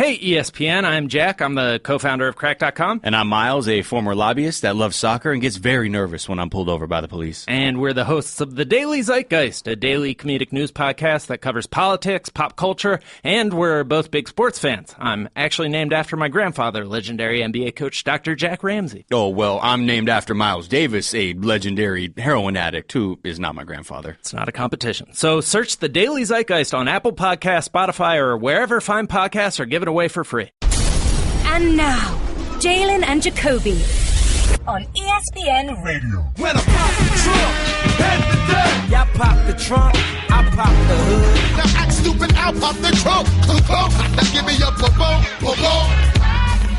Hey, ESPN, I'm Jack. I'm the co-founder of Crack.com. And I'm Miles, a former lobbyist that loves soccer and gets very nervous when I'm pulled over by the police. And we're the hosts of The Daily Zeitgeist, a daily comedic news podcast that covers politics, pop culture, and we're both big sports fans. I'm actually named after my grandfather, legendary NBA coach Dr. Jack Ramsey. Oh, well, I'm named after Miles Davis, a legendary heroin addict who is not my grandfather. It's not a competition. So search The Daily Zeitgeist on Apple Podcasts, Spotify, or wherever fine podcasts, or give it away for free. And now, Jalen and Jacoby on ESPN Radio. When I pop the trunk, head the deck. Y'all pop the trunk, I pop the hood. Now act stupid, I'll pop the trunk. Give me your boom.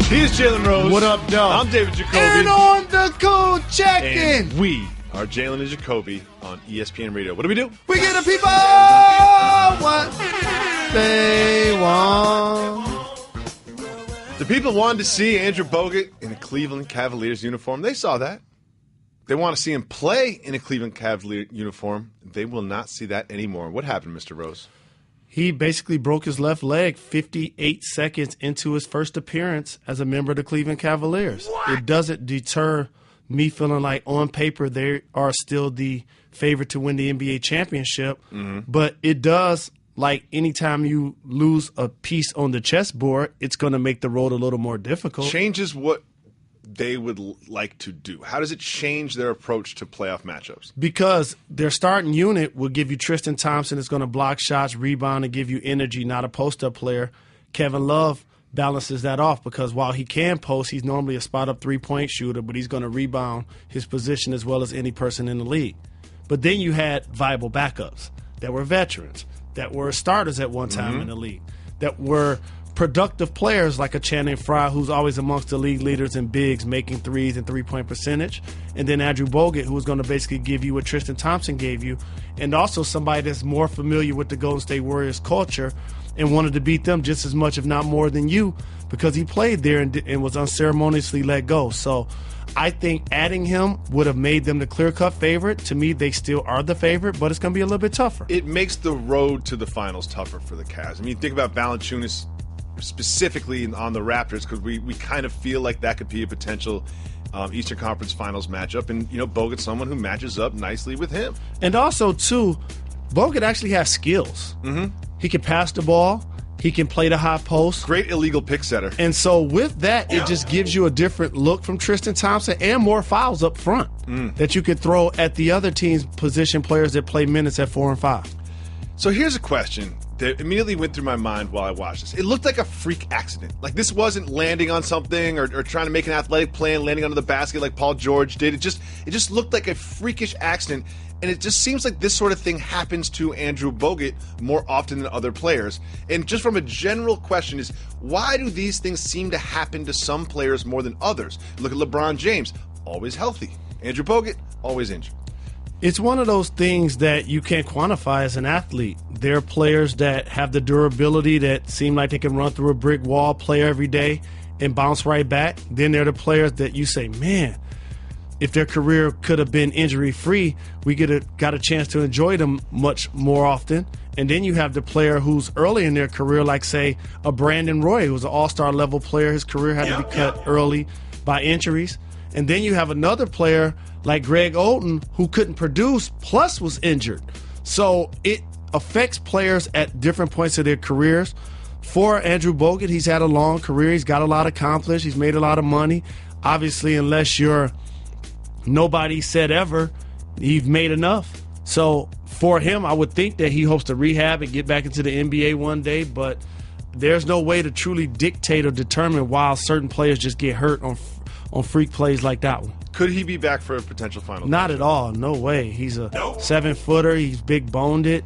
He's Jalen Rose. What up, dog? I'm David Jacoby. And on the cool check-in. And we are Jalen and Jacoby on ESPN Radio. What do? We get the people what they want. The people wanted to see Andrew Bogut in a Cleveland Cavaliers uniform. They saw that. They want to see him play in a Cleveland Cavaliers uniform. They will not see that anymore. What happened, Mr. Rose? He basically broke his left leg 58 seconds into his first appearance as a member of the Cleveland Cavaliers. What? It doesn't deter me feeling like on paper they are still the favorite to win the NBA championship, but it does. Like anytime you lose a piece on the chessboard, it's going to make the road a little more difficult. Changes what they would like to do. How does it change their approach to playoff matchups? Because their starting unit will give you Tristan Thompson is going to block shots, rebound, and give you energy, not a post-up player. Kevin Love balances that off because while he can post, he's normally a spot-up three-point shooter, but he's going to rebound his position as well as any person in the league. But then you had viable backups that were veterans, that were starters at one time in the league, that were productive players like a Channing Frye, who's always amongst the league leaders in bigs, making threes and three-point percentage, and then Andrew Bogut, who was going to basically give you what Tristan Thompson gave you, and also somebody that's more familiar with the Golden State Warriors culture and wanted to beat them just as much, if not more, than you because he played there and was unceremoniously let go. So I think adding him would have made them the clear-cut favorite. To me, they still are the favorite, but it's going to be a little bit tougher. It makes the road to the finals tougher for the Cavs. I mean, think about Valanciunas specifically on the Raptors because we kind of feel like that could be a potential Eastern Conference Finals matchup. And, you know, Bogut's someone who matches up nicely with him. And also, too, Bogut actually has skills. He can pass the ball. He can play the high post. Great illegal pick setter. And so with that, it just gives you a different look from Tristan Thompson and more fouls up front that you could throw at the other team's position players that play minutes at 4 and 5. So here's a question that immediately went through my mind while I watched this. It looked like a freak accident. Like this wasn't landing on something or trying to make an athletic play and landing under the basket like Paul George did. It just looked like a freakish accident. And it just seems like this sort of thing happens to Andrew Bogut more often than other players. And just from a general question is, why do these things seem to happen to some players more than others? Look at LeBron James, always healthy. Andrew Bogut, always injured. It's one of those things that you can't quantify as an athlete. There are players that have the durability that seem like they can run through a brick wall, play every day, and bounce right back. Then there are the players that you say, man, if their career could have been injury-free, we could have got a chance to enjoy them much more often. And then you have the player who's early in their career, like, say, a Brandon Roy, who's an all-star level player. His career had to be cut early by injuries. And then you have another player like Greg Oden who couldn't produce, plus was injured. So it affects players at different points of their careers. For Andrew Bogut, he's had a long career. He's got a lot accomplished. He's made a lot of money. Obviously, unless you're nobody said ever, you've made enough. So for him, I would think that he hopes to rehab and get back into the NBA one day, but there's no way to truly dictate or determine why certain players just get hurt on freak plays like that one. Could he be back for a potential final? Not at all. No way. He's a 7-footer. He's big boned it.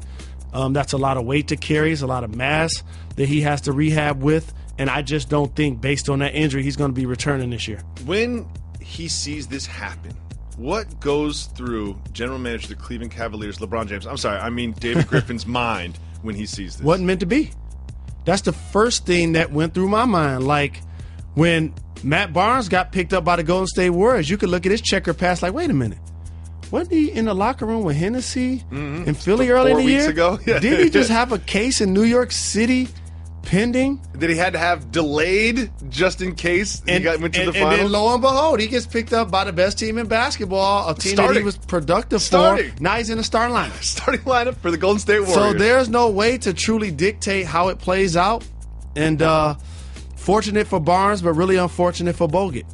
That's a lot of weight to carry. It's a lot of mass that he has to rehab with. And I just don't think, based on that injury, he's going to be returning this year. When he sees this happen, what goes through general manager of the Cleveland Cavaliers, LeBron James, David Griffin's mind when he sees this? Wasn't meant to be. That's the first thing that went through my mind. Like when Matt Barnes got picked up by the Golden State Warriors, you could look at his checker pass like, wait a minute. Wasn't he in the locker room with Hennessy in Philly early in the year? 4 weeks ago? Yeah. Did he just have a case in New York City pending. That he had to have delayed just in case he went to the finals. And then lo and behold, he gets picked up by the best team in basketball, a team that he was productive for. Now he's in the starting lineup. Starting lineup for the Golden State Warriors. So there's no way to truly dictate how it plays out. And fortunate for Barnes, but really unfortunate for Bogut.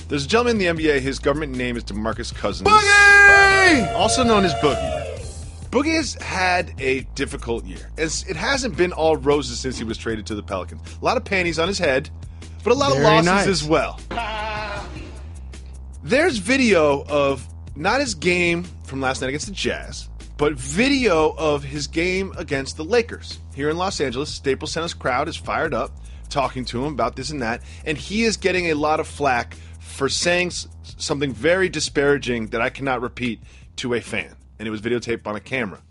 There's a gentleman in the NBA, his government name is DeMarcus Cousins. Boogie! Also known as Boogie. Boogie has had a difficult year. It hasn't been all roses since he was traded to the Pelicans. A lot of panties on his head, but a lot of losses as well. There's video of not his game from last night against the Jazz, but video of his game against the Lakers. Here in Los Angeles, Staples Center's crowd is fired up, talking to him about this and that, and he is getting a lot of flack for saying something very disparaging that I cannot repeat to a fan. And it was videotaped on a camera.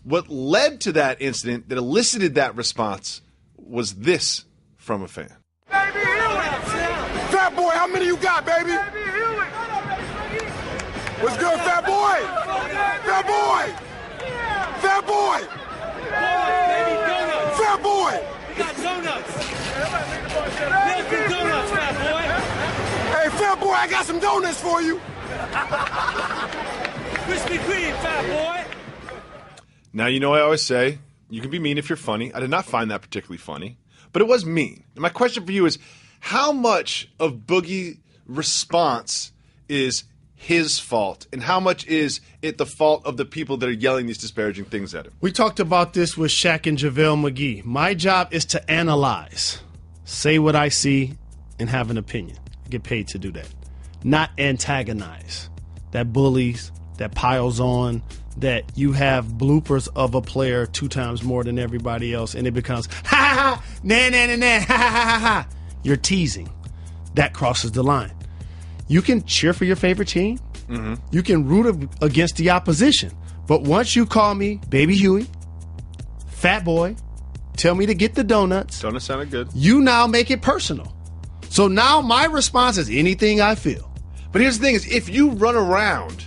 What led to that incident that elicited that response was this from a fan. Fat boy, how many you got, baby? What's good, fat boy? Fat boy! Fat boy! Fat boy! We got donuts. Milk and donuts, fat boy. Hey, fat boy, I got some donuts for you. Krispy Kreme, fat boy. Now, you know I always say, you can be mean if you're funny. I did not find that particularly funny, but it was mean. And my question for you is, how much of Boogie's response is his fault, and how much is it the fault of the people that are yelling these disparaging things at him? We talked about this with Shaq and JaVale McGee. My job is to analyze, say what I see, and have an opinion. I get paid to do that. Not antagonize. That bullies, that piles on, that you have bloopers of a player 2 times more than everybody else, and it becomes, ha ha ha, nah, nah, nah, nah, ha ha ha ha. You're teasing. That crosses the line. You can cheer for your favorite team. Mm-hmm. You can root against the opposition. But once you call me Baby Huey, Fat Boy, tell me to get the donuts. Donuts sounded good. You now make it personal. So now my response is anything I feel. But here's the thing is, if you run around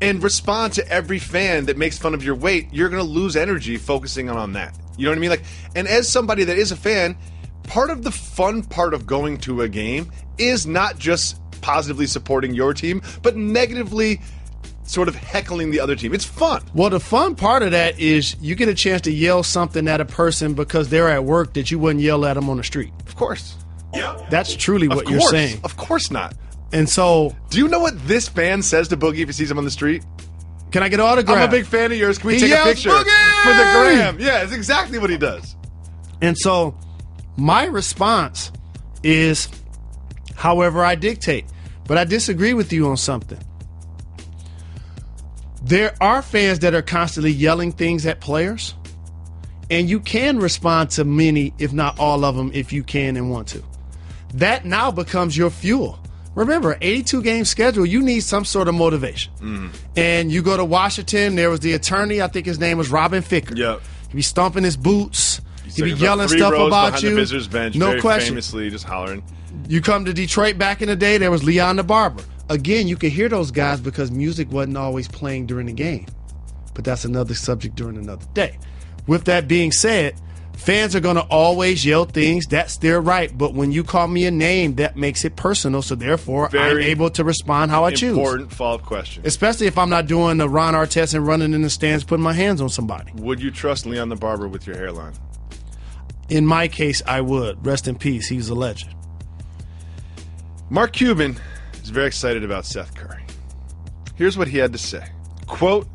and respond to every fan that makes fun of your weight, you're going to lose energy focusing on that. You know what I mean? And as somebody that is a fan, part of the fun part of going to a game is not just positively supporting your team, but negatively sort of heckling the other team. It's fun. Well, the fun part of that is you get a chance to yell something at a person because they're at work that you wouldn't yell at them on the street. Of course. Yep. That's truly what you're saying. Of course not. And so, do you know what this fan says to Boogie if he sees him on the street? Can I get an autograph? I'm a big fan of yours. Can we take a picture Boogie! for the gram? Yeah, it's exactly what he does. And so, my response is however I dictate. But I disagree with you on something. There are fans that are constantly yelling things at players, and you can respond to many, if not all of them, if you can and want to. That now becomes your fuel. Remember, 82-game schedule, you need some sort of motivation. And you go to Washington, there was the attorney, I think his name was Robin Ficker. Yep. He'd be stomping his boots. He'd be About yelling 3 stuff rows about behind you. the visitor's bench, no very question. famously just hollering. You come to Detroit back in the day, there was Leon the Barber. Again, you could hear those guys because music wasn't always playing during the game. But that's another subject during another day. With that being said, fans are going to always yell things. That's their right. But when you call me a name, that makes it personal. So therefore, I'm able to respond how I choose. Important follow-up question. Especially if I'm not doing the Ron Artest and running in the stands, putting my hands on somebody. Would you trust Leon the Barber with your hairline? In my case, I would. Rest in peace. He's a legend. Mark Cuban is very excited about Seth Curry. Here's what he had to say. Quote,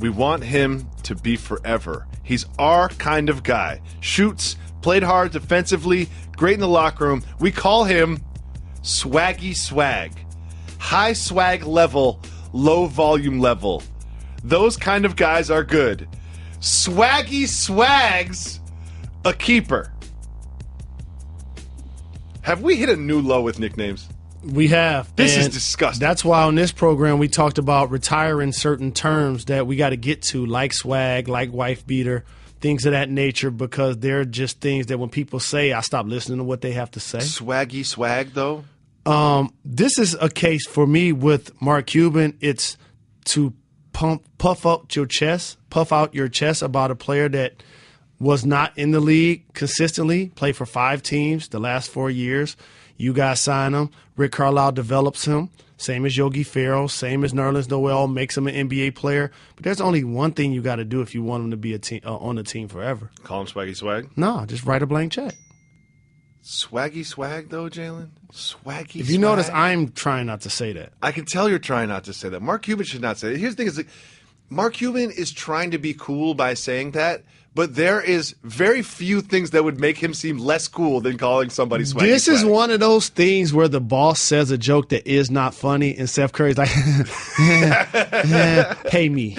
"We want him to be forever. He's our kind of guy. Shoots, played hard defensively, great in the locker room. We call him swaggy swag. High swag level, low volume level. Those kind of guys are good. Swaggy swag's a keeper." Have we hit a new low with nicknames? We have. This is disgusting. That's why on this program we talked about retiring certain terms that we got to get to, like swag, like wife beater, things of that nature, because they're just things that when people say, I stop listening to what they have to say. Swaggy swag, though? This is a case for me with Mark Cuban. It's to puff out your chest about a player that was not in the league consistently, played for 5 teams the last 4 years. You guys sign him. Rick Carlisle develops him. Same as Yogi Ferrell, same as Nerlens Noel, makes him an NBA player. But there's only one thing you got to do if you want him to be on the team forever. Call him Swaggy Swag? No, just write a blank check. Swaggy Swag, though, Jalen? Swaggy If you notice, I'm trying not to say that. I can tell you're trying not to say that. Mark Cuban should not say that. Here's the thing is, Mark Cuban is trying to be cool by saying that, but there is very few things that would make him seem less cool than calling somebody Swaggy This is Swag. one of those things where the boss says a joke that is not funny, and Steph Curry's like, pay me.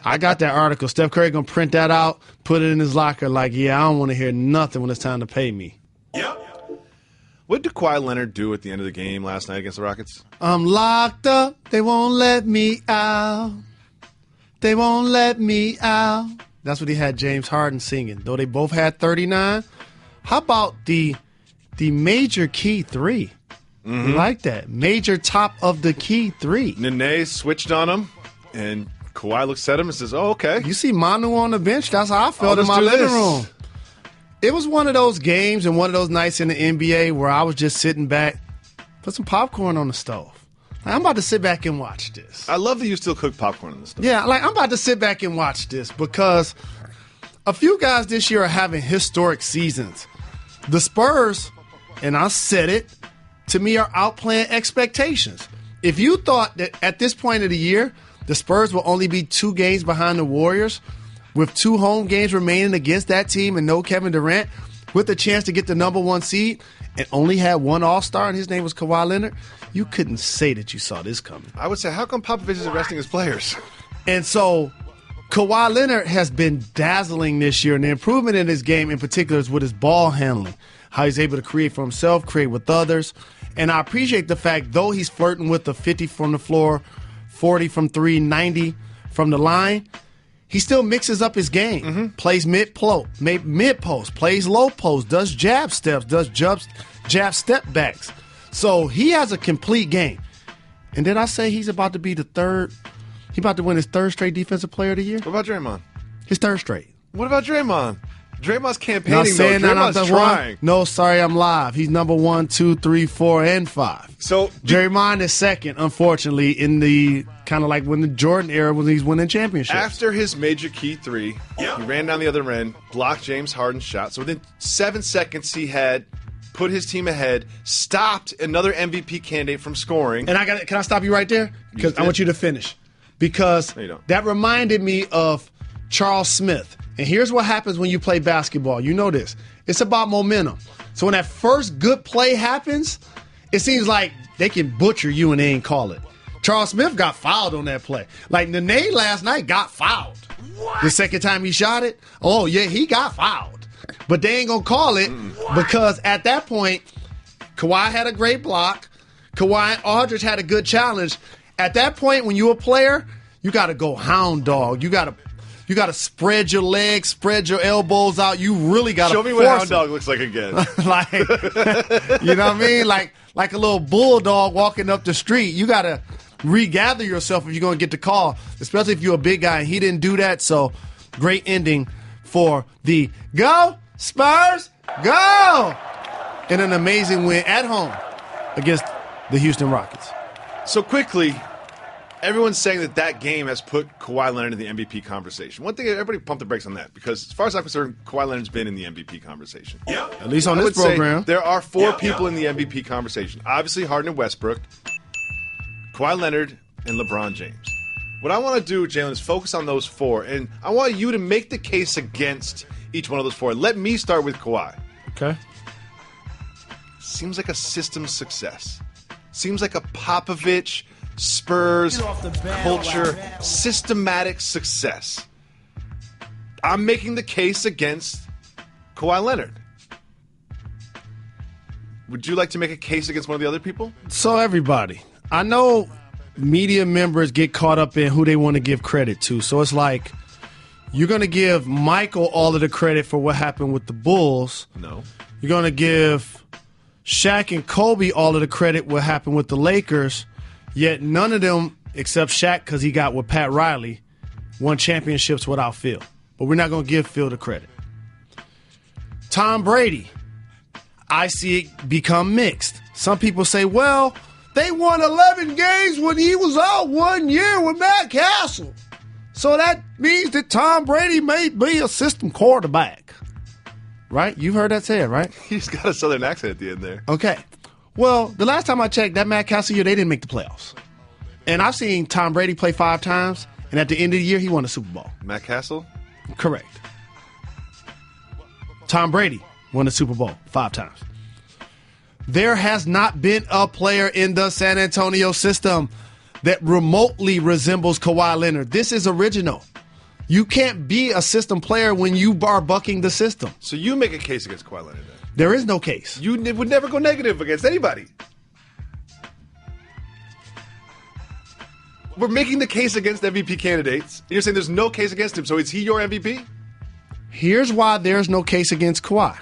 I got that article. Steph Curry going to print that out, put it in his locker like, yeah, I don't want to hear nothing when it's time to pay me. What did Kawhi Leonard do at the end of the game last night against the Rockets? I'm locked up. They won't let me out. They won't let me out. That's what he had James Harden singing. Though they both had 39. How about the major key 3? Mm-hmm. You like that? Major top of the key 3. Nene switched on him, and Kawhi looks at him and says, oh, okay. You see Manu on the bench? That's how I felt in my living room. It was one of those games and one of those nights in the NBA where I was just sitting back, put some popcorn on the stove. I'm about to sit back and watch this. I love that you still cook popcorn in the stove. Yeah, I'm about to sit back and watch this because a few guys this year are having historic seasons. The Spurs, and I said it, to me are outplaying expectations. If you thought that at this point of the year, the Spurs will only be 2 games behind the Warriors, with 2 home games remaining against that team and no Kevin Durant, with a chance to get the number 1 seed, and only had 1 All-Star, and his name was Kawhi Leonard, you couldn't say that you saw this coming. I would say, how come Popovich is resting his players? And so Kawhi Leonard has been dazzling this year, and the improvement in his game in particular is with his ball handling, how he's able to create for himself, create with others. And I appreciate the fact, though he's flirting with the 50 from the floor, 40 from 3, 90 from the line, he still mixes up his game. Mm-hmm. Plays mid-post, plays low post, does jab steps, does jab step backs. So he has a complete game. And did I say he's about to be he's about to win his 3rd straight Defensive Player of the Year? What about Draymond? His 3rd straight. What about Draymond? Draymond's campaigning, Not saying though. that I'm Draymond's the trying. one. No, sorry, I'm live. He's number 1, 2, 3, 4, and 5. So Draymond is 2nd, unfortunately, in the kind of like when the Jordan era when he's winning championships. After his major key 3, he ran down the other end, blocked James Harden's shot. So within 7 seconds, he had put his team ahead, stopped another MVP candidate from scoring. And can I stop you right there? Because I want you to finish. Because that reminded me of Charles Smith. And here's what happens when you play basketball. You know this. It's about momentum. So when that first good play happens, it seems like they can butcher you and they ain't call it. Charles Smith got fouled on that play. Like Nene last night got fouled. What? The second time he shot it, oh yeah, he got fouled. But they ain't gonna call it because at that point, Kawhi had a great block. Kawhi and Aldridge had a good challenge. At that point, when you're a player, you gotta go hound dog. You gotta spread your legs, spread your elbows out. You really gotta show me what hound dog looks like again. Like, you know what I mean? Like a little bulldog walking up the street. You gotta regather yourself if you're gonna get the call, especially if you're a big guy. And he didn't do that. So great ending for the Go Spurs Go, and an amazing win at home against the Houston Rockets. So quickly, everyone's saying that game has put Kawhi Leonard in the MVP conversation. One thing, everybody pump the brakes on that because as far as I'm concerned, Kawhi Leonard's been in the MVP conversation. Yeah. At least on this program. There are 4 people in the MVP conversation. Obviously, Harden and Westbrook, Kawhi Leonard, and LeBron James. What I want to do, Jalen, is focus on those 4, and I want you to make the case against each one of those 4. Let me start with Kawhi. Okay. Seems like a system success. Seems like a Popovich, Spurs, culture, systematic success. I'm making the case against Kawhi Leonard. Would you like to make a case against one of the other people? So everybody, I know media members get caught up in who they want to give credit to. So it's like you're going to give Michael all of the credit for what happened with the Bulls. No. You're going to give Shaq and Kobe all of the credit what happened with the Lakers. Yet none of them, except Shaq because he got with Pat Riley, won championships without Phil. But we're not going to give Phil the credit. Tom Brady, I see it become mixed. Some people say, well, they won 11 games when he was out 1 year with Matt Castle. So that means that Tom Brady may be a system quarterback. Right? You've heard that said, right? He's got a southern accent at the end there. Okay. Well, the last time I checked, that Matt Castle year, they didn't make the playoffs. And I've seen Tom Brady play 5 times, and at the end of the year, he won a Super Bowl. Matt Castle? Correct. Tom Brady won the Super Bowl 5 times. There has not been a player in the San Antonio system that remotely resembles Kawhi Leonard. This is original. You can't be a system player when you are bucking the system. So you make a case against Kawhi Leonard then? There is no case. You would never go negative against anybody. We're making the case against MVP candidates. You're saying there's no case against him, so is he your MVP? Here's why there's no case against Kawhi.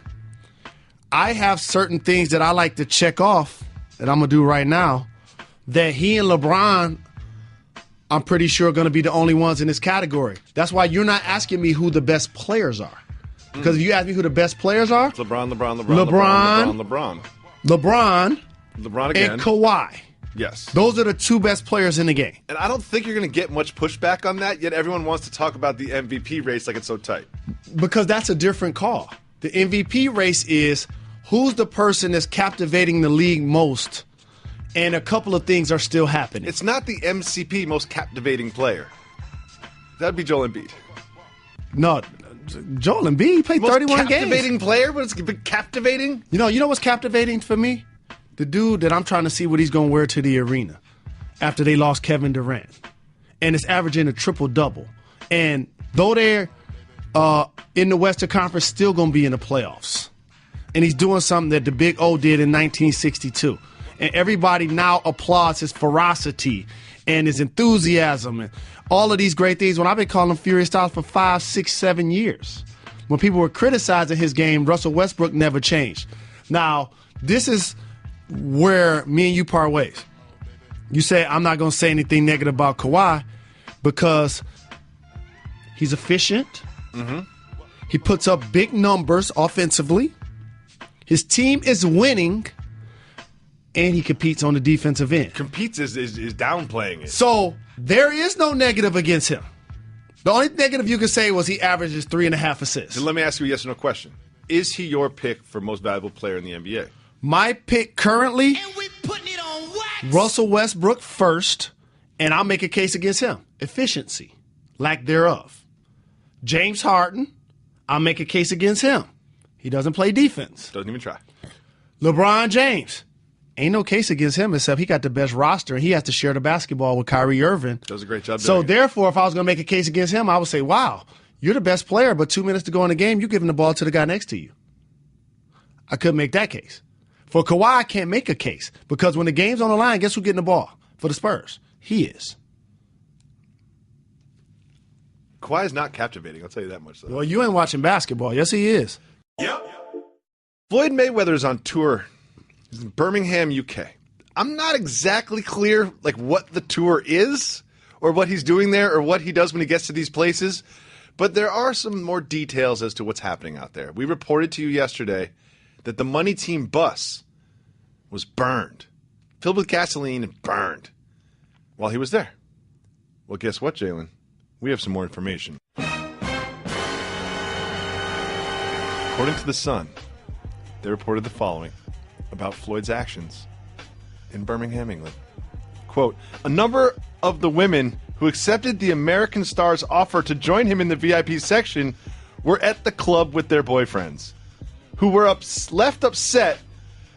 I have certain things that I like to check off that I'm going to do right now that he and LeBron, I'm pretty sure, are going to be the only ones in this category. That's why you're not asking me who the best players are. Because if you ask me who the best players are, LeBron again, and Kawhi. Yes. Those are the 2 best players in the game. And I don't think you're going to get much pushback on that, yet everyone wants to talk about the MVP race like it's so tight. Because that's a different call. The MVP race is who's the person that's captivating the league most, and a couple of things are still happening. It's not the MCP most captivating player. That'd be Joel Embiid. No, Joel Embiid played 31 games. Captivating player, but it's captivating? You know what's captivating for me? The dude that I'm trying to see what he's going to wear to the arena after they lost Kevin Durant. And it's averaging a triple-double. And though they're in the Western Conference, still going to be in the playoffs. And he's doing something that the Big O did in 1962. And everybody now applauds his ferocity and his enthusiasm and all of these great things. When I've been calling him Furious Styles for 5, 6, 7 years. When people were criticizing his game, Russell Westbrook never changed. Now, this is where me and you part ways. You say, I'm not going to say anything negative about Kawhi because he's efficient. Mm-hmm. He puts up big numbers offensively. His team is winning, and he competes on the defensive end. Competes is downplaying it. So there is no negative against him. The only negative you could say was he averages 3.5 assists. Then let me ask you a yes or no question. Is he your pick for most valuable player in the NBA? My pick currently, Russell Westbrook first, and I'll make a case against him. Efficiency, lack thereof. James Harden, I'll make a case against him. He doesn't play defense. Doesn't even try. LeBron James, ain't no case against him except he got the best roster, and he has to share the basketball with Kyrie Irving. Does a great job. So therefore, if I was going to make a case against him, I would say, wow, you're the best player, but 2 minutes to go in the game, you're giving the ball to the guy next to you. I could make that case. For Kawhi, I can't make a case because when the game's on the line, guess who's getting the ball for the Spurs? He is. Kawhi is not captivating, I'll tell you that much. Though. Well, you ain't watching basketball. Yes, he is. Yep. Floyd Mayweather's on tour. He's in Birmingham, UK. I'm not exactly clear what the tour is or what he's doing there or what he does when he gets to these places, but there are some more details as to what's happening out there. We reported to you yesterday that the Money Team bus was burned, filled with gasoline and burned while he was there. Well, guess what, Jalen? We have some more information. According to The Sun, they reported the following about Floyd's actions in Birmingham, England. Quote, a number of the women who accepted the American star's offer to join him in the VIP section were at the club with their boyfriends, who were left upset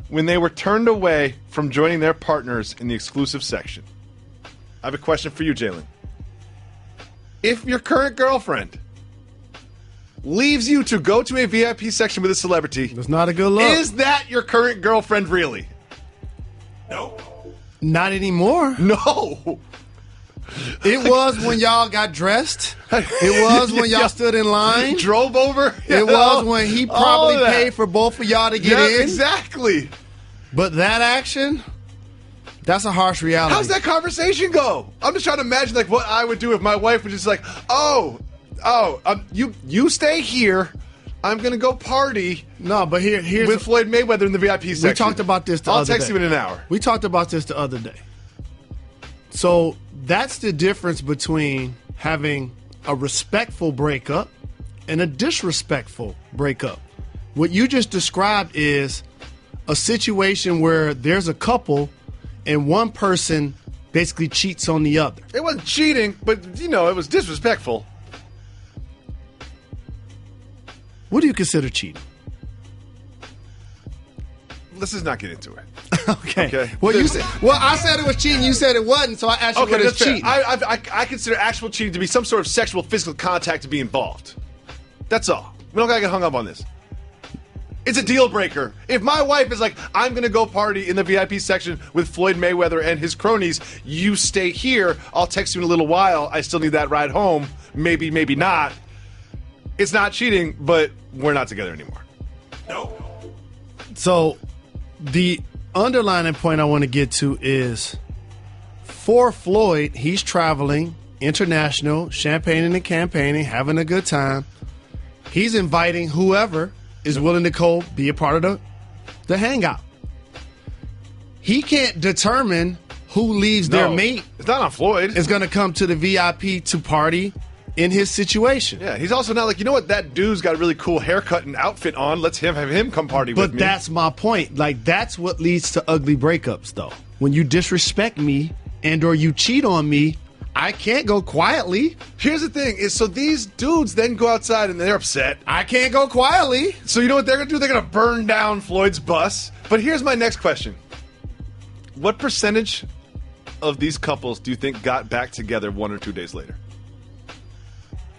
when they were turned away from joining their partners in the exclusive section. I have a question for you, Jalen. If your current girlfriend leaves you to go to a VIP section with a celebrity, that's not a good look. Is that your current girlfriend really? No. Not anymore. No. It was when y'all got dressed. It was when y'all stood in line. Drove over. It was when he probably paid for both of y'all to get in. Exactly. But that action, that's a harsh reality. How's that conversation go? I'm just trying to imagine what I would do if my wife was just like, you stay here. I'm going to go party No, but here's with Floyd Mayweather in the VIP section. We talked about this the other day. I'll text you in an hour. We talked about this the other day. So that's the difference between having a respectful breakup and a disrespectful breakup. What you just described is a situation where there's a couple and one person basically cheats on the other. It wasn't cheating, but, it was disrespectful. What do you consider cheating? Let's just not get into it. Okay. Well, I said it was cheating. You said it wasn't, so I asked you what is that's fair. cheating. I consider actual cheating to be some sort of sexual, physical contact to be involved. That's all. We don't got to get hung up on this. It's a deal breaker. If my wife is like, I'm going to go party in the VIP section with Floyd Mayweather and his cronies, you stay here. I'll text you in a little while. I still need that ride home. Maybe, maybe not. It's not cheating, but we're not together anymore. No. So the underlying point I want to get to is for Floyd, he's traveling international, champagning and campaigning, having a good time. He's inviting whoever is willing to be a part of the hangout. He can't determine who leaves their mate. It's not on Floyd. Is going to come to the VIP to party in his situation. Yeah, he's also not like, that dude's got a really cool haircut and outfit on. Let's have him come party with me. But that's my point. Like, that's what leads to ugly breakups, though. When you disrespect me and or you cheat on me, I can't go quietly. Here's the thing, is so these dudes then go outside and they're upset. I can't go quietly. So you know what they're going to do? They're going to burn down Floyd's bus. But here's my next question. What percentage of these couples do you think got back together 1 or 2 days later?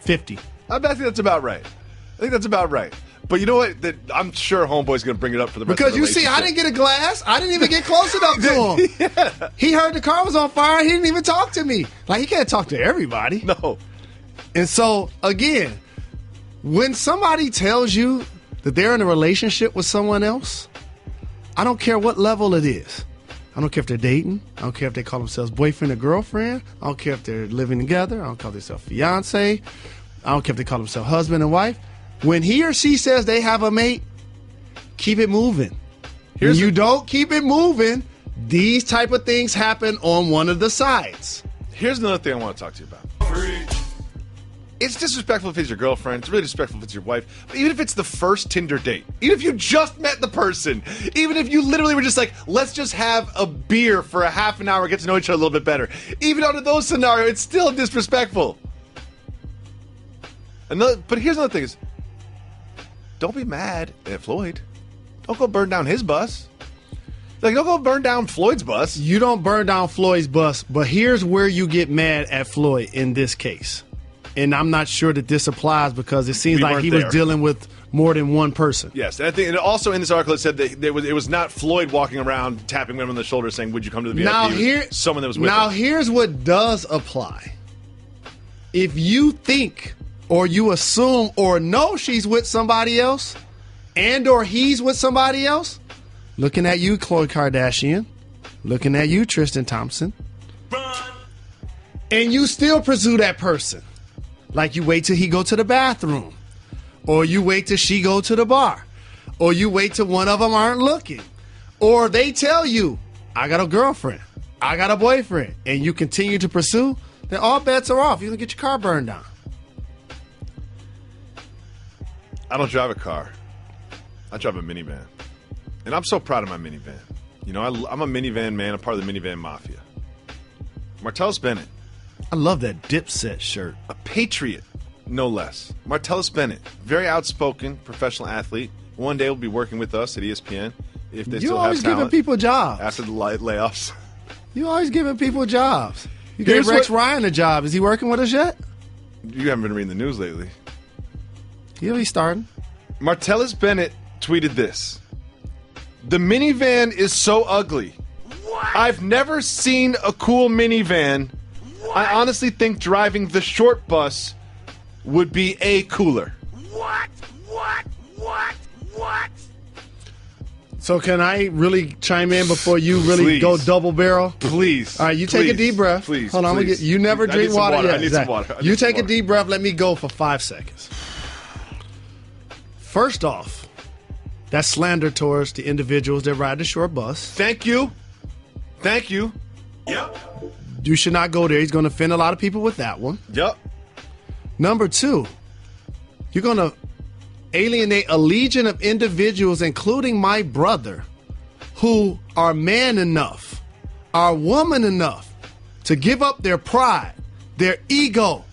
50. I think that's about right. But you know what? I'm sure Homeboy's going to bring it up for the rest of the relationship. Because you see, I didn't get a glass. I didn't even get close enough to him. Yeah. He heard the car was on fire. He didn't even talk to me. Like, he can't talk to everybody. No. And so, again, when somebody tells you that they're in a relationship with someone else, I don't care what level it is. I don't care if they're dating. I don't care if they call themselves boyfriend or girlfriend. I don't care if they're living together. I don't call themselves fiance. I don't care if they call themselves husband and wife. When he or she says they have a mate, keep it moving. When you don't keep it moving, these type of things happen on one of the sides. Here's another thing I want to talk to you about. It's disrespectful if it's your girlfriend. It's really disrespectful if it's your wife. But even if it's the first Tinder date, even if you just met the person, even if you literally were just like, let's just have a beer for a half an hour, get to know each other a little bit better. Even under those scenarios, it's still disrespectful. But here's another thing is, don't be mad at Floyd. Don't go burn down his bus. Like, don't go burn down Floyd's bus. You don't burn down Floyd's bus, but here's where you get mad at Floyd in this case. And I'm not sure that this applies because it seems like he was dealing with more than one person. Yes, and I think, and also in this article it said that it was not Floyd walking around tapping women on the shoulder saying, "Would you come to the VIP?" Now someone that was with Now him. here's what does apply. If you think or you assume or know she's with somebody else and or he's with somebody else, looking at you, Khloe Kardashian, looking at you, Tristan Thompson, and you still pursue that person. Like you wait till he go to the bathroom, or you wait till she go to the bar, or you wait till one of them aren't looking, or they tell you, I got a girlfriend, I got a boyfriend, and you continue to pursue, then all bets are off. You're going to get your car burned down. I don't drive a car. I drive a minivan. And I'm so proud of my minivan. You know, I'm a minivan man. I'm part of the minivan mafia. Martellus Bennett. I love that Dipset shirt. A patriot, no less. Martellus Bennett, very outspoken professional athlete. One day will be working with us at ESPN if they You still always have talent giving people jobs. after the layoffs. You always giving people jobs. You Here's gave Rex what- Ryan a job. Is he working with us yet? You haven't been reading the news lately. He's starting. Martellus Bennett tweeted this. The minivan is so ugly. I've never seen a cool minivan. I honestly think driving the short bus would be cooler. So can I really chime in before you really Please. go double barrel? Please. All right, you take a Please. deep breath. Please. Hold on, I'm gonna please. get, you never I need drink some water yet. I need Zach. some water. I need You some take a water. deep breath. Let me go for 5 seconds. First off, that's slander towards the individuals that ride the short bus. Thank you. Yep. You should not go there. He's going to offend a lot of people with that one. Yep. Number two, you're going to alienate a legion of individuals, including my brother, who are man enough, are woman enough to give up their pride, their ego,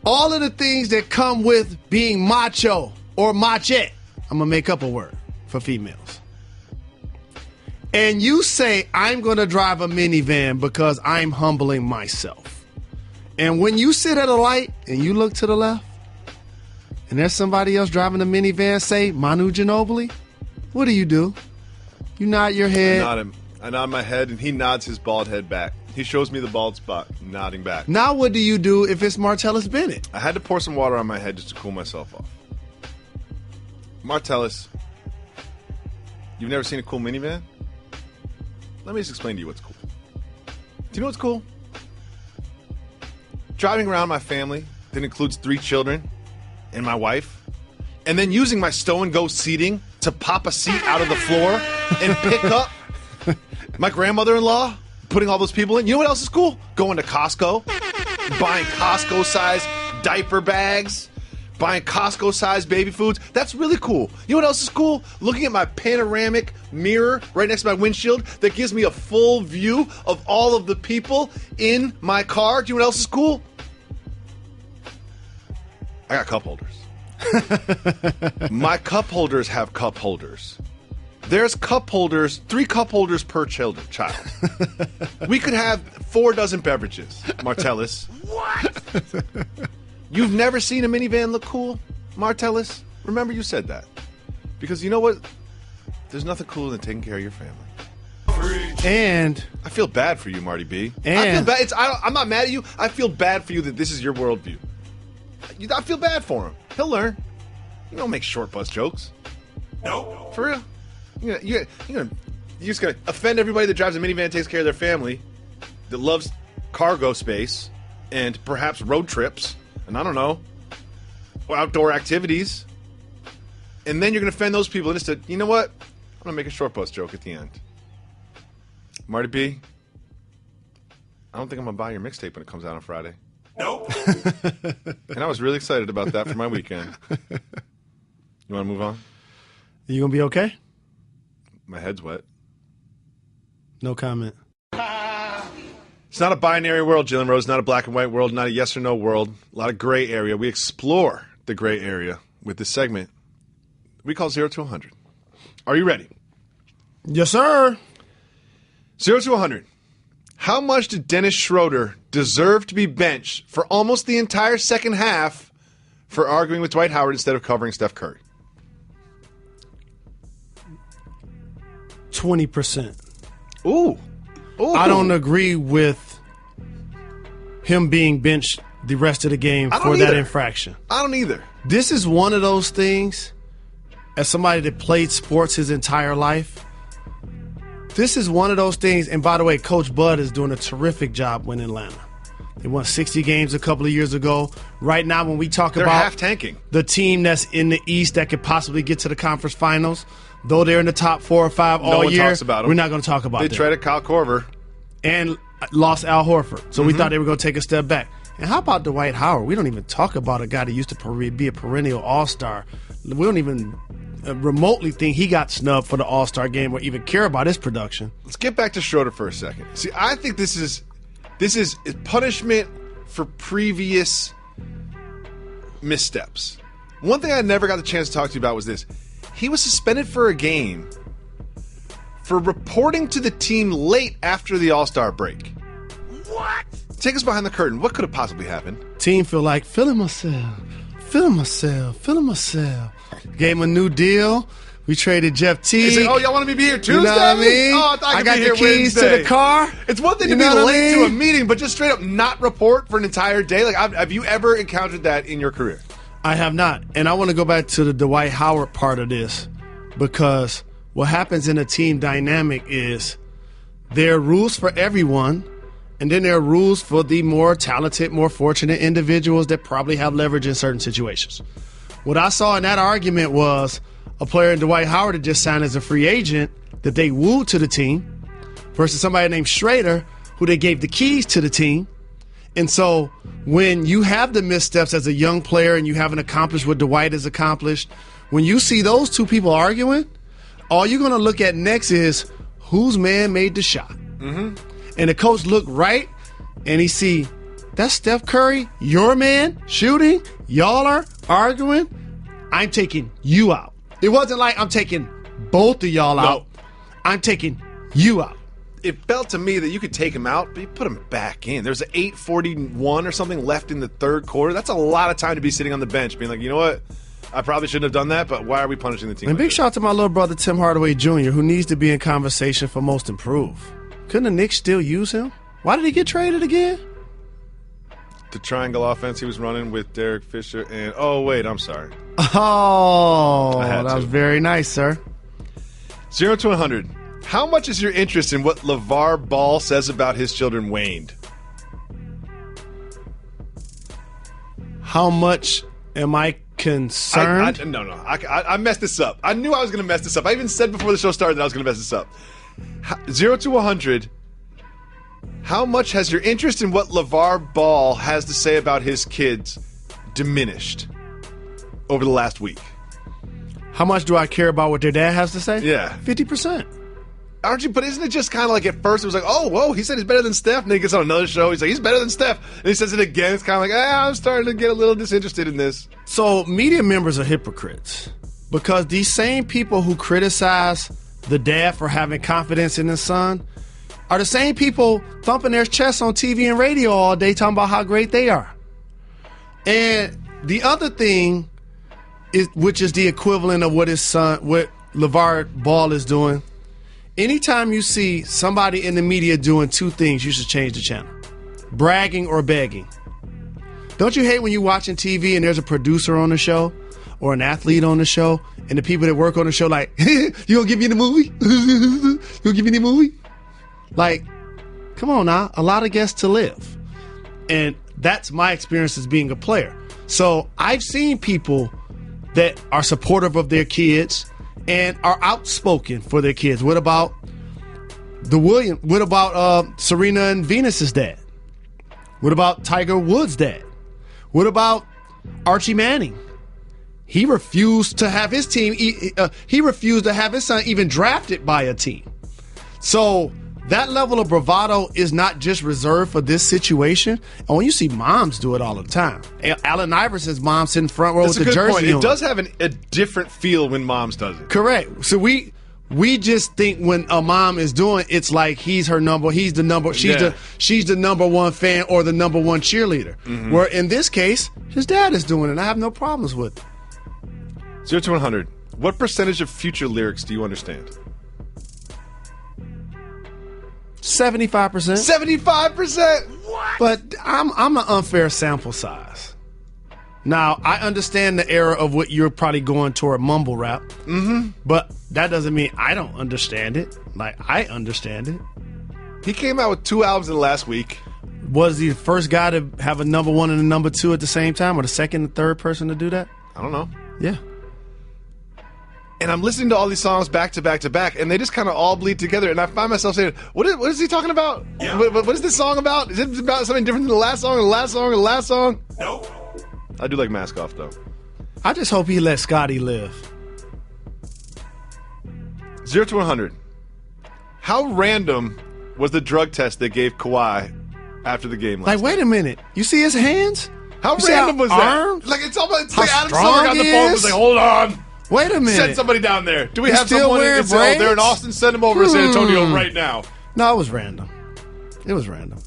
all of the things that come with being macho or machete. I'm going to make up a word for females. And you say, I'm going to drive a minivan because I'm humbling myself. And when you sit at a light and you look to the left, and there's somebody else driving a minivan, say, Manu Ginobili, what do? You nod your head. I nod my head, and he nods his bald head back. He shows me the bald spot, nodding back. Now what do you do if it's Martellus Bennett? I had to pour some water on my head just to cool myself off. Martellus, you've never seen a cool minivan? Let me just explain to you what's cool. Do you know what's cool? Driving around my family that includes 3 children and my wife, and then using my stow and go seating to pop a seat out of the floor and pick up my grandmother-in-law, putting all those people in. You know what else is cool? Going to Costco, buying Costco-sized diaper bags, buying Costco-sized baby foods. That's really cool. You know what else is cool? Looking at my panoramic mirror right next to my windshield that gives me a full view of all of the people in my car. Do you know what else is cool? I got cup holders. My cup holders have cup holders. There's cup holders, 3 cup holders per child. We could have 4 dozen beverages, Martellus. What? You've never seen a minivan look cool, Martellus? Remember you said that. Because you know what? There's nothing cooler than taking care of your family. And I feel bad for you, Marty B. And I feel bad. I'm not mad at you. I feel bad for you that this is your worldview. I feel bad for him. He'll learn. You don't make short bus jokes. No. For real. You're just going to offend everybody that drives a minivan and takes care of their family, that loves cargo space and perhaps road trips, and I don't know, or outdoor activities. And then you're going to offend those people. And just you know what? I'm going to make a short bus joke at the end. Marty B, I don't think I'm going to buy your mixtape when it comes out on Friday. Nope. And I was really excited about that for my weekend. You want to move on? You going to be okay? My head's wet. No comment. It's not a binary world, Jalen Rose. Not a black and white world. Not a yes or no world. A lot of gray area. We explore the gray area with this segment we call 0 to 100. Are you ready? Yes, sir. 0 to 100. How much did Dennis Schroeder deserve to be benched for almost the entire second half for arguing with Dwight Howard instead of covering Steph Curry? 20%. Ooh. I don't agree with him being benched the rest of the game for that infraction. I don't either. This is one of those things, as somebody that played sports his entire life, this is one of those things, and by the way, Coach Bud is doing a terrific job in Atlanta. They won 60 games a couple of years ago. Right now, when we talk they're about half tanking, the team that's in the East that could possibly get to the conference finals, though they're in the top 4 or 5 all year, talks about them. We're not going to talk about them. They traded Kyle Korver. And lost Al Horford. So we thought they were going to take a step back. And how about Dwight Howard? We don't even talk about a guy that used to be a perennial all-star. We don't even remotely think he got snubbed for the all-star game or even care about his production. Let's get back to Schroeder for a second. See, I think this is punishment for previous missteps. One thing I never got the chance to talk to you about was this. He was suspended for a game for reporting to the team late after the All-Star break. What? Take us behind the curtain. What could have possibly happened? Team feel like, feeling myself. Gave him a new deal. We traded Jeff Teague. Y'all want me to be here Tuesday? You know what I mean? Oh, I thought I got be the here keys Wednesday. to the car. It's one thing to be late to a meeting, but just straight up not report for an entire day. Like, have you ever encountered that in your career? I have not. And I want to go back to the Dwight Howard part of this, because what happens in a team dynamic is there are rules for everyone, and then there are rules for the more talented, more fortunate individuals that probably have leverage in certain situations. What I saw in that argument was a player Dwight Howard had just signed as a free agent that they wooed to the team versus somebody named Schrader who they gave the keys to the team. And so when you have the missteps as a young player and you haven't accomplished what Dwight has accomplished, when you see those two people arguing, all you're going to look at next is whose man made the shot. Mm-hmm. And the coach looked right and he see, that's Steph Curry, your man, shooting. Y'all are arguing. I'm taking you out. It wasn't like I'm taking both of y'all out. I'm taking you out. It felt to me that you could take him out, but you put him back in. There's an 8:41 or something left in the third quarter. That's a lot of time to be sitting on the bench being like, you know what? I probably shouldn't have done that, but why are we punishing the team? And big shout out to my little brother Tim Hardaway Jr., who needs to be in conversation for most improved. Couldn't the Knicks still use him? Why did he get traded again? The triangle offense he was running with Derek Fisher and, oh, wait, I'm sorry. Oh, that was very nice, sir. 0 to 100. How much is your interest in what LeVar Ball says about his children waned? How much am I concerned? I messed this up. I knew I was going to mess this up. I even said before the show started that I was going to mess this up. 0 to 100. How much has your interest in what LeVar Ball has to say about his kids diminished over the last week? How much do I care about what their dad has to say? Yeah. 50%. Aren't you? But isn't it just kind of like at first it was like, oh, whoa, he said he's better than Steph. And then he gets on another show. He's like, he's better than Steph. And he says it again. It's kind of like, I'm starting to get a little disinterested in this. So media members are hypocrites because these same people who criticize the dad for having confidence in his son are the same people thumping their chests on TV and radio all day talking about how great they are. And the other thing, which is the equivalent of what his son, what LeVar Ball is doing, anytime you see somebody in the media doing two things, you should change the channel. Bragging or begging. Don't you hate when you're watching TV and there's a producer on the show or an athlete on the show and the people that work on the show like, you gonna give me the movie? You gonna give me the movie? Like, come on now. A lot of guests to live. And that's my experience as being a player. So I've seen people that are supportive of their kids and are outspoken for their kids. What about What about Serena and Venus's dad? What about Tiger Woods' dad? What about Archie Manning? He refused to have his team. He refused to have his son even drafted by a team. So that level of bravado is not just reserved for this situation. And when you see moms do it all the time, Allen Iverson's mom sitting front row with the jersey point. on. It does have a different feel when moms does it. Correct. So we just think when a mom is doing, it's like she's the number one fan or the number one cheerleader. Mm-hmm. Where in this case, his dad is doing it, and I have no problems with it. 0 to 100. What percentage of future lyrics do you understand? 75%. 75%? What? But I'm an unfair sample size. Now, I understand the era of what you're probably going toward mumble rap. Mm-hmm. But that doesn't mean I don't understand it. Like, I understand it. He came out with 2 albums in the last week. Was he the first guy to have a number one and a number two at the same time, or the second and third person to do that? I don't know. Yeah. And I'm listening to all these songs back to back to back, and they just kind of all bleed together. And I find myself saying, what is he talking about? Yeah. What is this song about? Is it about something different than the last song and the last song and the last song? Nope. I do like Mask Off, though. I just hope he let Scotty live. 0 to 100. How random was the drug test they gave Kawhi after the game last night? Wait a minute. You see his hands? How random was that? Arms? Like, it's almost How like Adam strong Silver got the phone and was like, hold on. Wait a minute. Send somebody down there. Do we He's have still someone wearing in braids? They're in Austin. Send them over to San Antonio right now. No, it was random. It was random.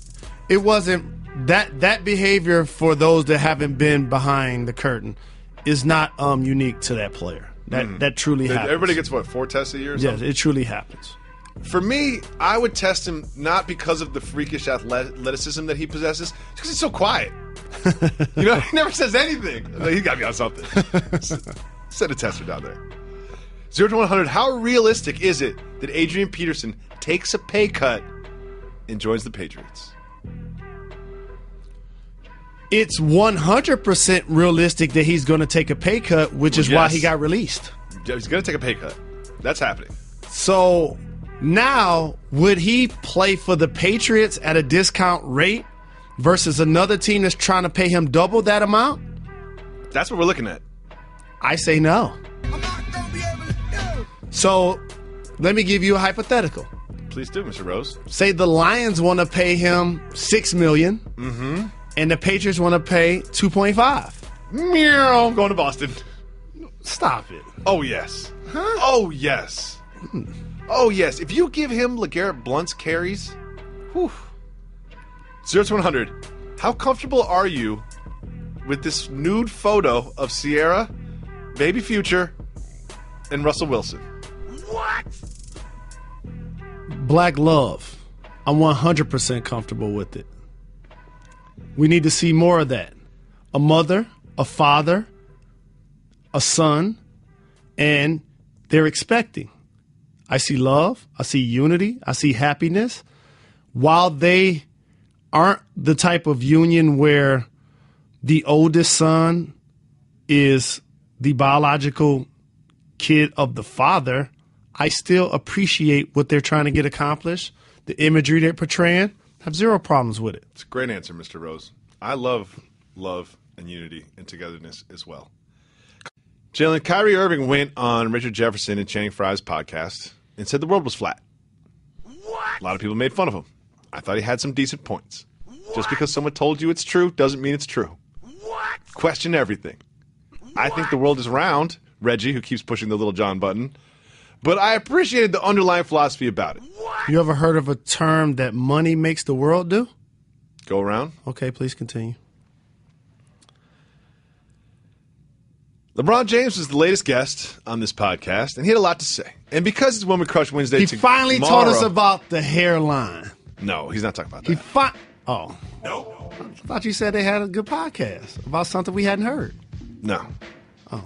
It wasn't that behavior for those that haven't been behind the curtain is not unique to that player. That truly happens. Everybody gets, 4 tests a year or something? Yes, it truly happens. For me, I would test him not because of the freakish athleticism that he possesses, just because he's so quiet. He never says anything. He's got to be on something. Send a tester down there. 0 to 100. How realistic is it that Adrian Peterson takes a pay cut and joins the Patriots? It's 100% realistic that he's going to take a pay cut, which is why he got released. He's going to take a pay cut. That's happening. So now, would he play for the Patriots at a discount rate versus another team that's trying to pay him double that amount? That's what we're looking at. I say no. So let me give you a hypothetical. Please do, Mr. Rose. Say the Lions want to pay him $6 million, and the Patriots want to pay $2.5. Meow. Going to Boston. Stop it. Oh, yes. Huh? Oh, yes. Oh, yes. If you give him LeGarrette Blount's carries, 0 to 100, how comfortable are you with this nude photo of Sierra, Baby Future, and Russell Wilson? What? Black love. I'm 100% comfortable with it. We need to see more of that. A mother, a father, a son, and they're expecting. I see love. I see unity. I see happiness. While they aren't the type of union where the oldest son is the biological kid of the father, I still appreciate what they're trying to get accomplished. The imagery they're portraying, have zero problems with it. It's a great answer, Mr. Rose. I love love and unity and togetherness as well. Jalen, Kyrie Irving went on Richard Jefferson and Channing Frye's podcast and said the world was flat. What? A lot of people made fun of him. I thought he had some decent points. Just because someone told you it's true doesn't mean it's true. What? Question everything. I think the world is round, Reggie, who keeps pushing the Little John button. But I appreciated the underlying philosophy about it. You ever heard of a term that money makes the world do? Go around. Okay, please continue. LeBron James was the latest guest on this podcast, and he had a lot to say. And because it's Woman Crush Wednesday, He finally told us about the hairline. No, he's not talking about that. Oh. No. I thought you said they had a good podcast about something we hadn't heard. No. Oh.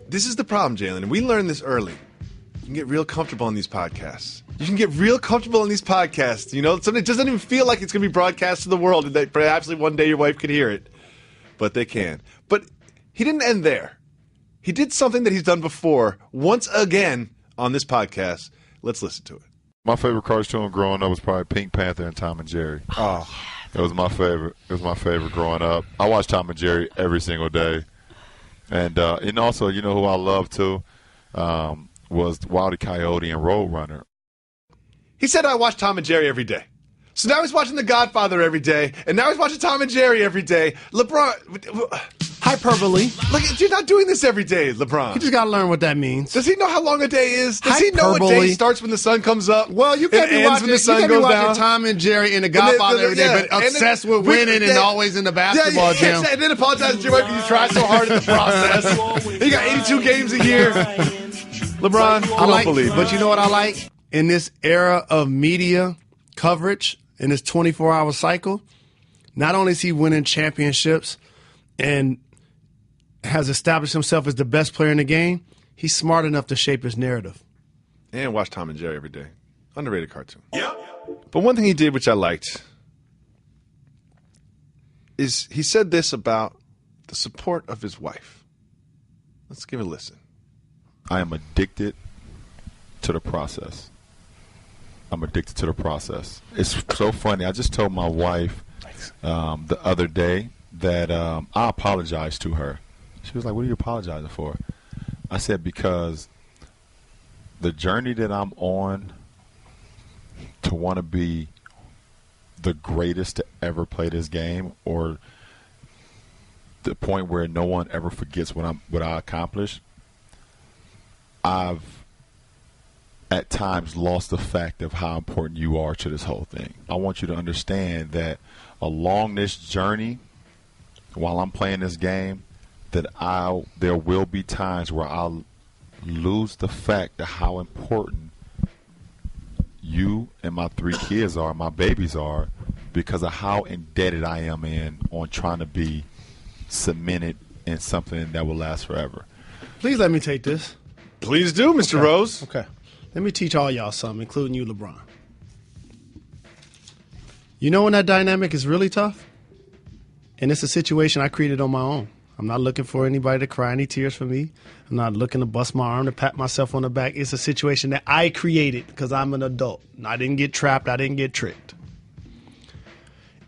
This is the problem, Jalen, and we learned this early. You can get real comfortable on these podcasts. You can get real comfortable on these podcasts. You know, something doesn't even feel like it's going to be broadcast to the world, and that perhaps one day your wife could hear it. But they can. But he didn't end there. He did something that he's done before, once again, on this podcast. Let's listen to it. My favorite cartoon growing up was probably Pink Panther and Tom and Jerry. Oh, it was my favorite. It was my favorite growing up. I watched Tom and Jerry every single day. And also, you know who I love too, was Wile E. Coyote and Roadrunner. He said I watch Tom and Jerry every day. So now he's watching The Godfather every day, and now he's watching Tom and Jerry every day. LeBron, hyperbole. Look, you're not doing this every day, LeBron. You just got to learn what that means. Does he know how long a day is? Does he know a day starts when the sun comes up? Well, you can't be watching Tom and Jerry and The Godfather every day, but obsessed with winning and always in the basketball gym. And then apologize to your wife because you tried so hard in the process. He got 82 games a year. LeBron, I don't believe. But you know what I like? In this era of media coverage, in this 24-hour cycle, not only is he winning championships and has established himself as the best player in the game, he's smart enough to shape his narrative. And watch Tom and Jerry every day. Underrated cartoon. Yep. But one thing he did, which I liked, is he said this about the support of his wife. Let's give it a listen. I am addicted to the process. I'm addicted to the process. It's so funny. I just told my wife the other day that I apologized to her. She was like, what are you apologizing for? I said, because the journey that I'm on to want to be the greatest to ever play this game, or the point where no one ever forgets what I accomplished, I've at times lost the fact of how important you are to this whole thing. I want you to understand that along this journey, while I'm playing this game, that there will be times where I'll lose the fact of how important you and my 3 kids are, my babies are, because of how indebted I am on trying to be cemented in something that will last forever. Please let me take this. Please do, Mr. Rose. Okay. Let me teach all y'all something, including you, LeBron. You know when that dynamic is really tough? And it's a situation I created on my own. I'm not looking for anybody to cry any tears for me. I'm not looking to bust my arm to pat myself on the back. It's a situation that I created because I'm an adult. I didn't get trapped. I didn't get tricked.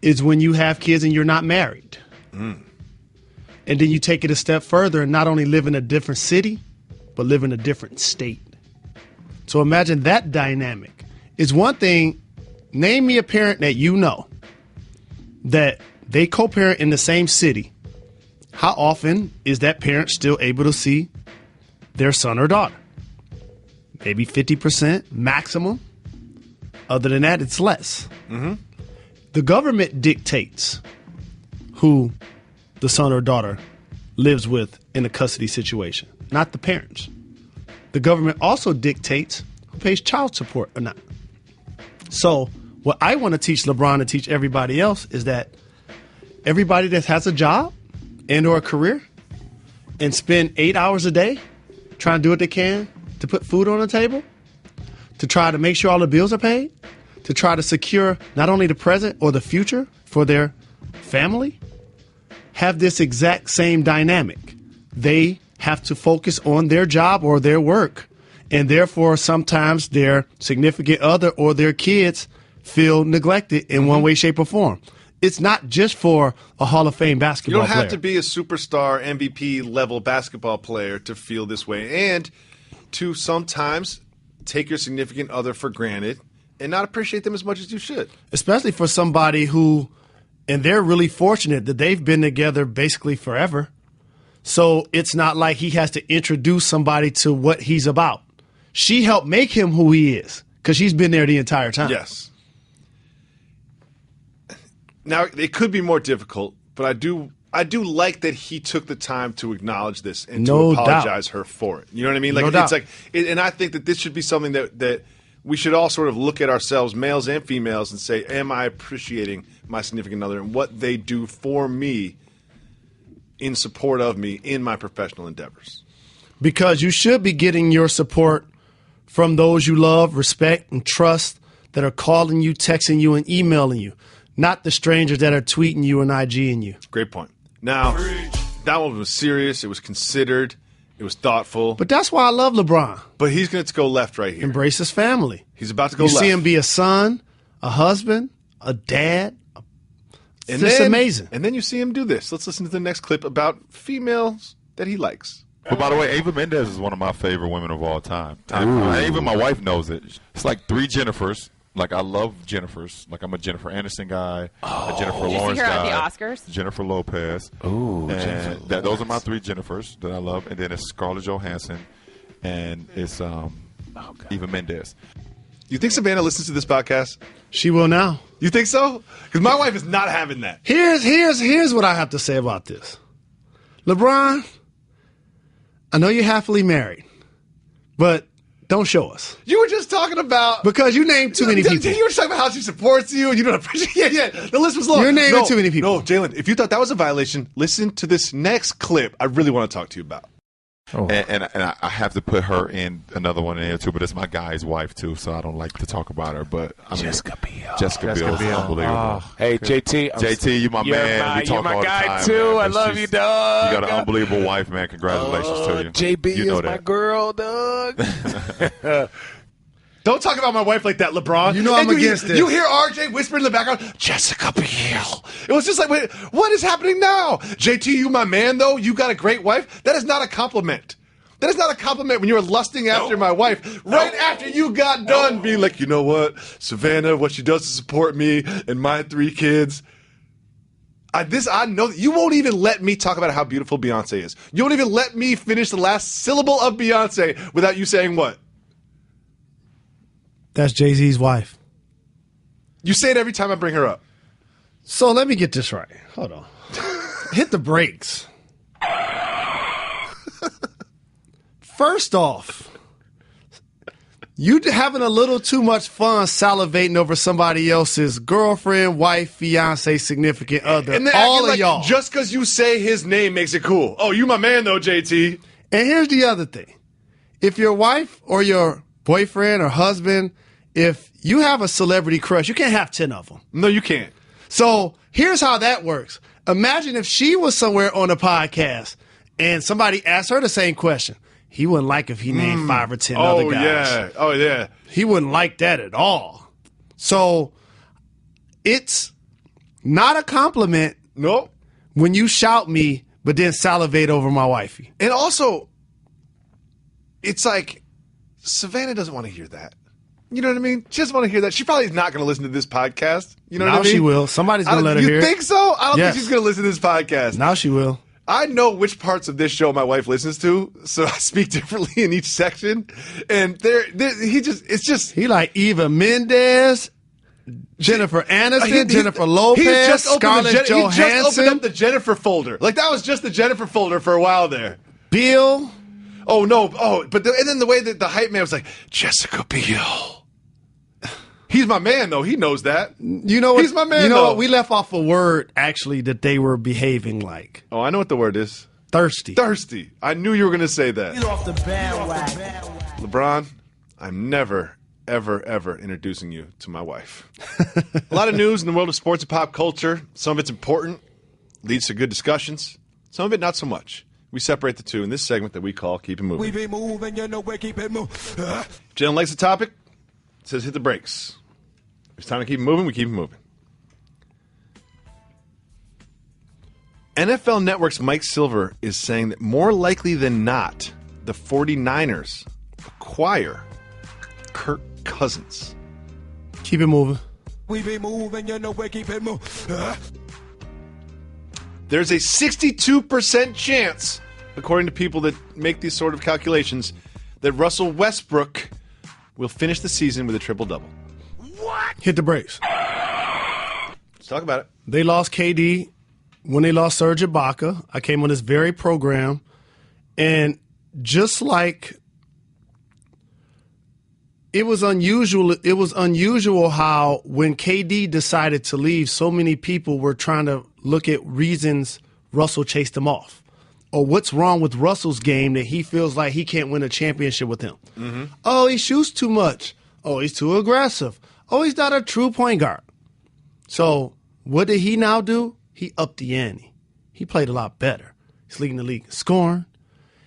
It's when you have kids and you're not married. And then you take it a step further and not only live in a different city, but live in a different state. So imagine that dynamic. It's one thing, name me a parent that you know that they co-parent in the same city. How often is that parent still able to see their son or daughter? Maybe 50% maximum. Other than that, it's less. The government dictates who the son or daughter lives with in a custody situation, not the parents. The government also dictates who pays child support or not. So what I want to teach LeBron and teach everybody else is that everybody that has a job and or a career and spend 8 hours a day trying to do what they can to put food on the table, to try to make sure all the bills are paid, to try to secure not only the present or the future for their family, have this exact same dynamic. They have to focus on their job or their work, and therefore sometimes their significant other or their kids feel neglected in one way, shape, or form. It's not just for a Hall of Fame basketball player. You don't have to be a superstar MVP level basketball player to feel this way and to sometimes take your significant other for granted and not appreciate them as much as you should. Especially for somebody who, and they're really fortunate that they've been together basically forever. So it's not like he has to introduce somebody to what he's about. She helped make him who he is because she's been there the entire time. Yes. Now, it could be more difficult, but I do like that he took the time to acknowledge this and to apologize her for it. You know what I mean? Like, it's like, and I think that this should be something that we should all sort of look at ourselves, males and females, and say, am I appreciating my significant other and what they do for me in support of me in my professional endeavors? Because you should be getting your support from those you love, respect, and trust that are calling you, texting you, and emailing you. Not the strangers that are tweeting you and IGing you. Great point. Now, that one was serious. It was considered. It was thoughtful. But that's why I love LeBron. But he's going to go left right here. Embrace his family. He's about to go left. You see him be a son, a husband, a dad. It's just amazing. And then you see him do this. Let's listen to the next clip about females that he likes. But by the way, Ava Mendez is one of my favorite women of all time. Even my wife knows it. It's like 3 Jennifers. Like, I love Jennifers. Like, I'm a Jennifer Aniston guy, a Jennifer Lawrence guy. At the Oscars? Jennifer Lopez. Ooh, and those are my 3 Jennifers that I love. And then it's Scarlett Johansson, and it's Eva Mendes. You think Savannah listens to this podcast? She will now. You think so? Because my wife is not having that. Here's what I have to say about this. LeBron, I know you're happily married, but don't show us. You were just talking about... Because you named too many people. You were just talking about how she supports you and you don't appreciate... Yeah, the list was long. You're naming too many people. No, Jalen, if you thought that was a violation, listen to this next clip I really want to talk to you about. Oh. And I have to put her in another one in there, too, but it's my guy's wife, too, so I don't like to talk about her. But Jessica Biel. Jessica Biel is unbelievable. Hey, JT, you my man. We talk all the time. You're my guy, too. Man. I love you, dog. You got an unbelievable wife, man. Congratulations to you. JB you know is my girl, dog. Don't talk about my wife like that, LeBron. You know I'm against this. You hear RJ whispering in the background, Jessica Biel. It was just like, wait, what is happening now? JT, you my man, though? You got a great wife? That is not a compliment. That is not a compliment when you're lusting after my wife right after you got done being like, you know what, Savannah, what she does to support me and my 3 kids. I know that you won't even let me talk about how beautiful Beyonce is. You won't even let me finish the last syllable of Beyonce without you saying what? That's Jay-Z's wife. You say it every time I bring her up. So let me get this right. Hold on. Hit the brakes. First off, you having a little too much fun salivating over somebody else's girlfriend, wife, fiance, significant other. And then all of like y'all. Just because you say his name makes it cool. Oh, you my man, though, JT. And here's the other thing. If your wife or your boyfriend or husband, if you have a celebrity crush, you can't have 10 of them. No, you can't. So here's how that works. Imagine if she was somewhere on a podcast and somebody asked her the same question. He wouldn't like if he named 5 or 10 other guys. Oh, yeah. He wouldn't like that at all. So it's not a compliment Nope. when you shout me, but then salivate over my wifey. And also, it's like Savannah doesn't want to hear that. You know what I mean? She doesn't want to hear that. She probably is not going to listen to this podcast. You know what I mean? Now she will. Somebody's going to let her hear it. You think so? I don't Yes. think she's going to listen to this podcast. Now she will. I know which parts of this show my wife listens to, so I speak differently in each section. And He like Eva Mendes, Jennifer Aniston, Jennifer Lopez, He just Scarlett opened Johansson, up the Jennifer folder. Like that was just the Jennifer folder for a while there. Bill. Oh no! And then the way that the hype man was like Jessica Biel. He's my man, though. He knows that. You know what? He's my man, You know though. what? We left off a word actually that they were behaving like. Oh, I know what the word is. Thirsty. Thirsty. I knew you were going to say that. Get off the bandwagon. LeBron, I'm never, ever, ever introducing you to my wife. A lot of news in the world of sports and pop culture. Some of it's important, leads to good discussions. Some of it not so much. We separate the two in this segment that we call Keep It Moving. We be moving, you know we keep it moving. Jalen likes the topic. Says hit the brakes. It's time to keep it moving. We keep it moving. NFL Network's Mike Silver is saying that more likely than not, the 49ers acquire Kirk Cousins. Keep it moving. We be moving, you know we keep it moving. There's a 62% chance, according to people that make these sort of calculations, that Russell Westbrook will finish the season with a triple-double. Hit the brakes. Let's talk about it. They lost KD when they lost Serge Ibaka. I came on this very program, and just like it was unusual how when KD decided to leave, so many people were trying to look at reasons Russell chased him off, or what's wrong with Russell's game that he feels like he can't win a championship with him. Mm-hmm. Oh, he shoots too much. Oh, he's too aggressive. Oh, he's not a true point guard. So what did he now do? He upped the ante. He played a lot better. He's leading the league in scoring.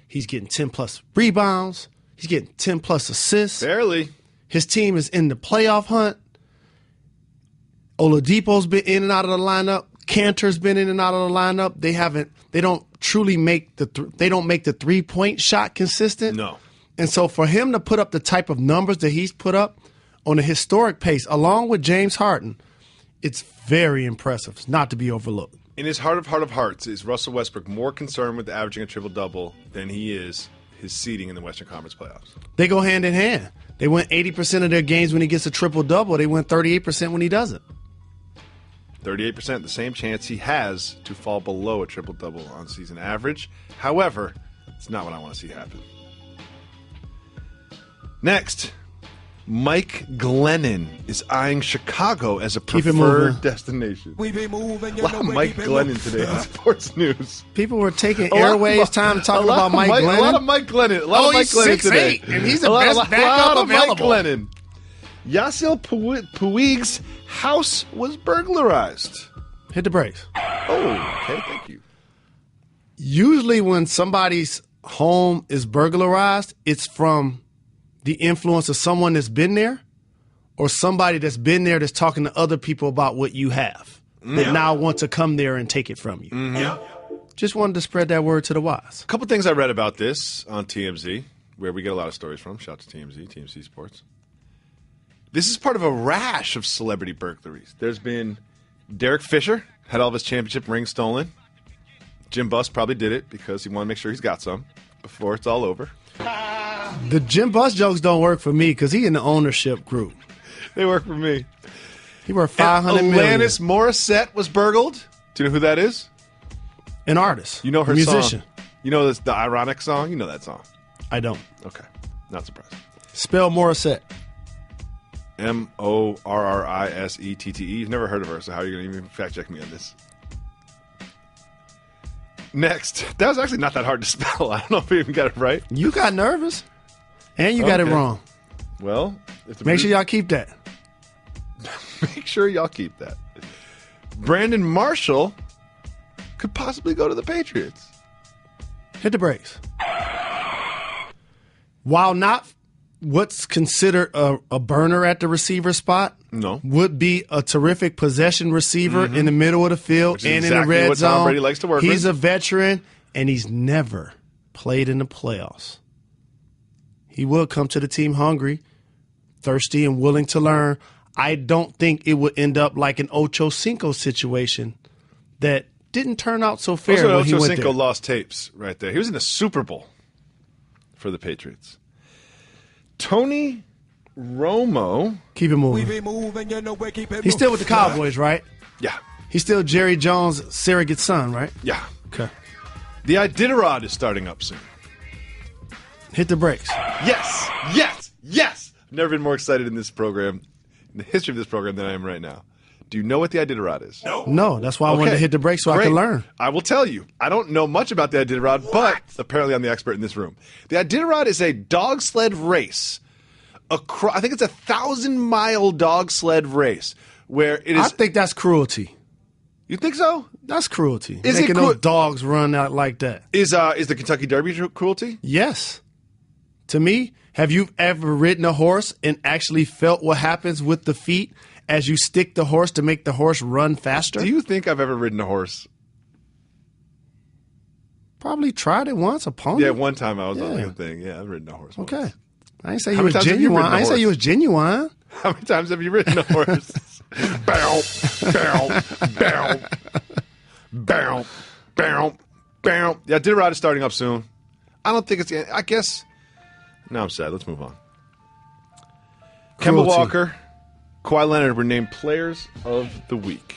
He's getting 10-plus rebounds. He's getting 10-plus assists. Barely. His team is in the playoff hunt. Oladipo's been in and out of the lineup. Cantor's been in and out of the lineup. They don't truly make the 3-point shot consistent. No. And so for him to put up the type of numbers that he's put up on a historic pace, along with James Harden, it's very impressive. It's not to be overlooked. In his heart of hearts, is Russell Westbrook more concerned with averaging a triple-double than he is his seeding in the Western Conference playoffs? They go hand in hand. They win 80% of their games when he gets a triple-double. They win 38% when he doesn't. 38%, the same chance he has to fall below a triple-double on season average. However, it's not what I want to see happen. Next, Mike Glennon is eyeing Chicago as a preferred destination. We be moving, A lot of Mike Glennon today in sports news. People were taking airwaves time talking about Mike Glennon. A lot of Mike Glennon. A lot of Mike he's Glennon 6'8", today. and he's the best backup available. Mike Glennon. Yasiel Puig's house was burglarized. Hit the brakes. Oh, okay, thank you. Usually when somebody's home is burglarized, it's from the influence of someone that's been there or somebody that's been there that's talking to other people about what you have that now want to come there and take it from you. Mm-hmm. Just wanted to spread that word to the wise. A couple things I read about this on TMZ, where we get a lot of stories from. Shout out to TMZ Sports. This is part of a rash of celebrity burglaries. There's been Derek Fisher, had all of his championship rings stolen. Jim Buss probably did it because he wanted to make sure he's got some before it's all over. The Jim Buss jokes don't work for me because he in the ownership group. They work for me. He worth $500 million. Alanis Morissette was burgled. Do you know who that is? An artist. You know her musician. song. You know the ironic song? You know that song. I don't. Okay. Not surprised. Spell Morissette. Morrisette. You've never heard of her, so how are you going to even fact check me on this? Next. That was actually not that hard to spell. I don't know if we even got it right. You got nervous. And you got it wrong. Well, make sure y'all keep that. Make sure y'all keep that. Brandon Marshall could possibly go to the Patriots. Hit the brakes. While not what's considered a burner at the receiver spot, no, would be a terrific possession receiver in the middle of the field and exactly in the red what zone. Tom Brady likes to work He's with. a veteran, and he's never played in the playoffs. He will come to the team hungry, thirsty, and willing to learn. I don't think it would end up like an Ocho Cinco situation that didn't turn out so fair Also, when he Ocho went Cinco there. lost tapes right there. He was in the Super Bowl for the Patriots. Tony Romo. Keep it moving. He's still with the Cowboys, right? Yeah. He's still Jerry Jones' surrogate son, right? Yeah. Okay. The Iditarod is starting up soon. Hit the brakes. Yes. Yes. Yes. I've never been more excited in this program, in the history of this program, than I am right now. Do you know what the Iditarod is? No, that's why I wanted to hit the brakes so I could learn. I will tell you. I don't know much about the Iditarod, but apparently I'm the expert in this room. The Iditarod is a dog sled race. I think it's a 1,000-mile dog sled race where it is. I think that's cruelty. You think so? That's cruelty. Is Making it those dogs run out like that. Is the Kentucky Derby cruelty? Yes. To me, have you ever ridden a horse and actually felt what happens with the feet as you stick the horse to make the horse run faster? Do you think I've ever ridden a horse? Probably tried it once, a pony. Yeah, one time I was on the thing. Yeah, I've ridden a horse once. Okay. I ain't say How you many was times have you genuine. ridden a I ain't say horse? you was genuine. How many times have you ridden a horse? Bow, bow, bow, bow, bow, bow. Yeah, Iditarod is starting up soon. I don't think it's. I guess. No, I'm sad. Let's move on. Kemba Cruelty. Walker, Kawhi Leonard were named Players of the Week.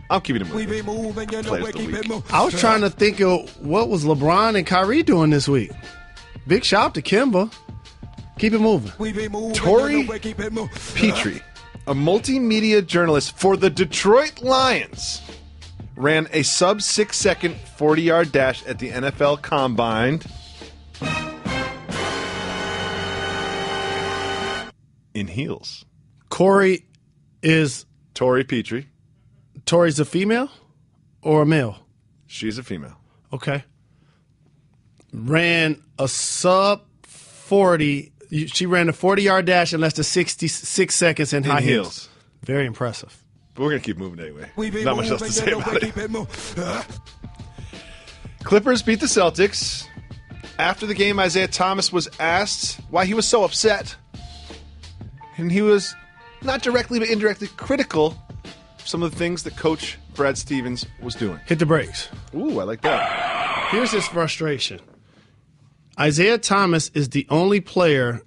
I'm keeping it moving. Players of the Week. I was trying to think of what was LeBron and Kyrie doing this week. Big shout out to Kemba. Keep it moving. Tori Petrie, a multimedia journalist for the Detroit Lions, ran a sub 6 second 40-yard dash at the NFL Combine in heels. Corey is Tori Petrie. Tori's a female or a male? She's a female. Okay. Ran a sub 40. She ran a 40-yard dash in less than 66 seconds in high heels. Very impressive. But we're going to keep moving anyway. Not much else to say about it. Clippers beat the Celtics. After the game, Isaiah Thomas was asked why he was so upset. And he was not directly but indirectly critical of some of the things that Coach Brad Stevens was doing. Hit the brakes. Ooh, I like that. Here's his frustration. Isaiah Thomas is the only player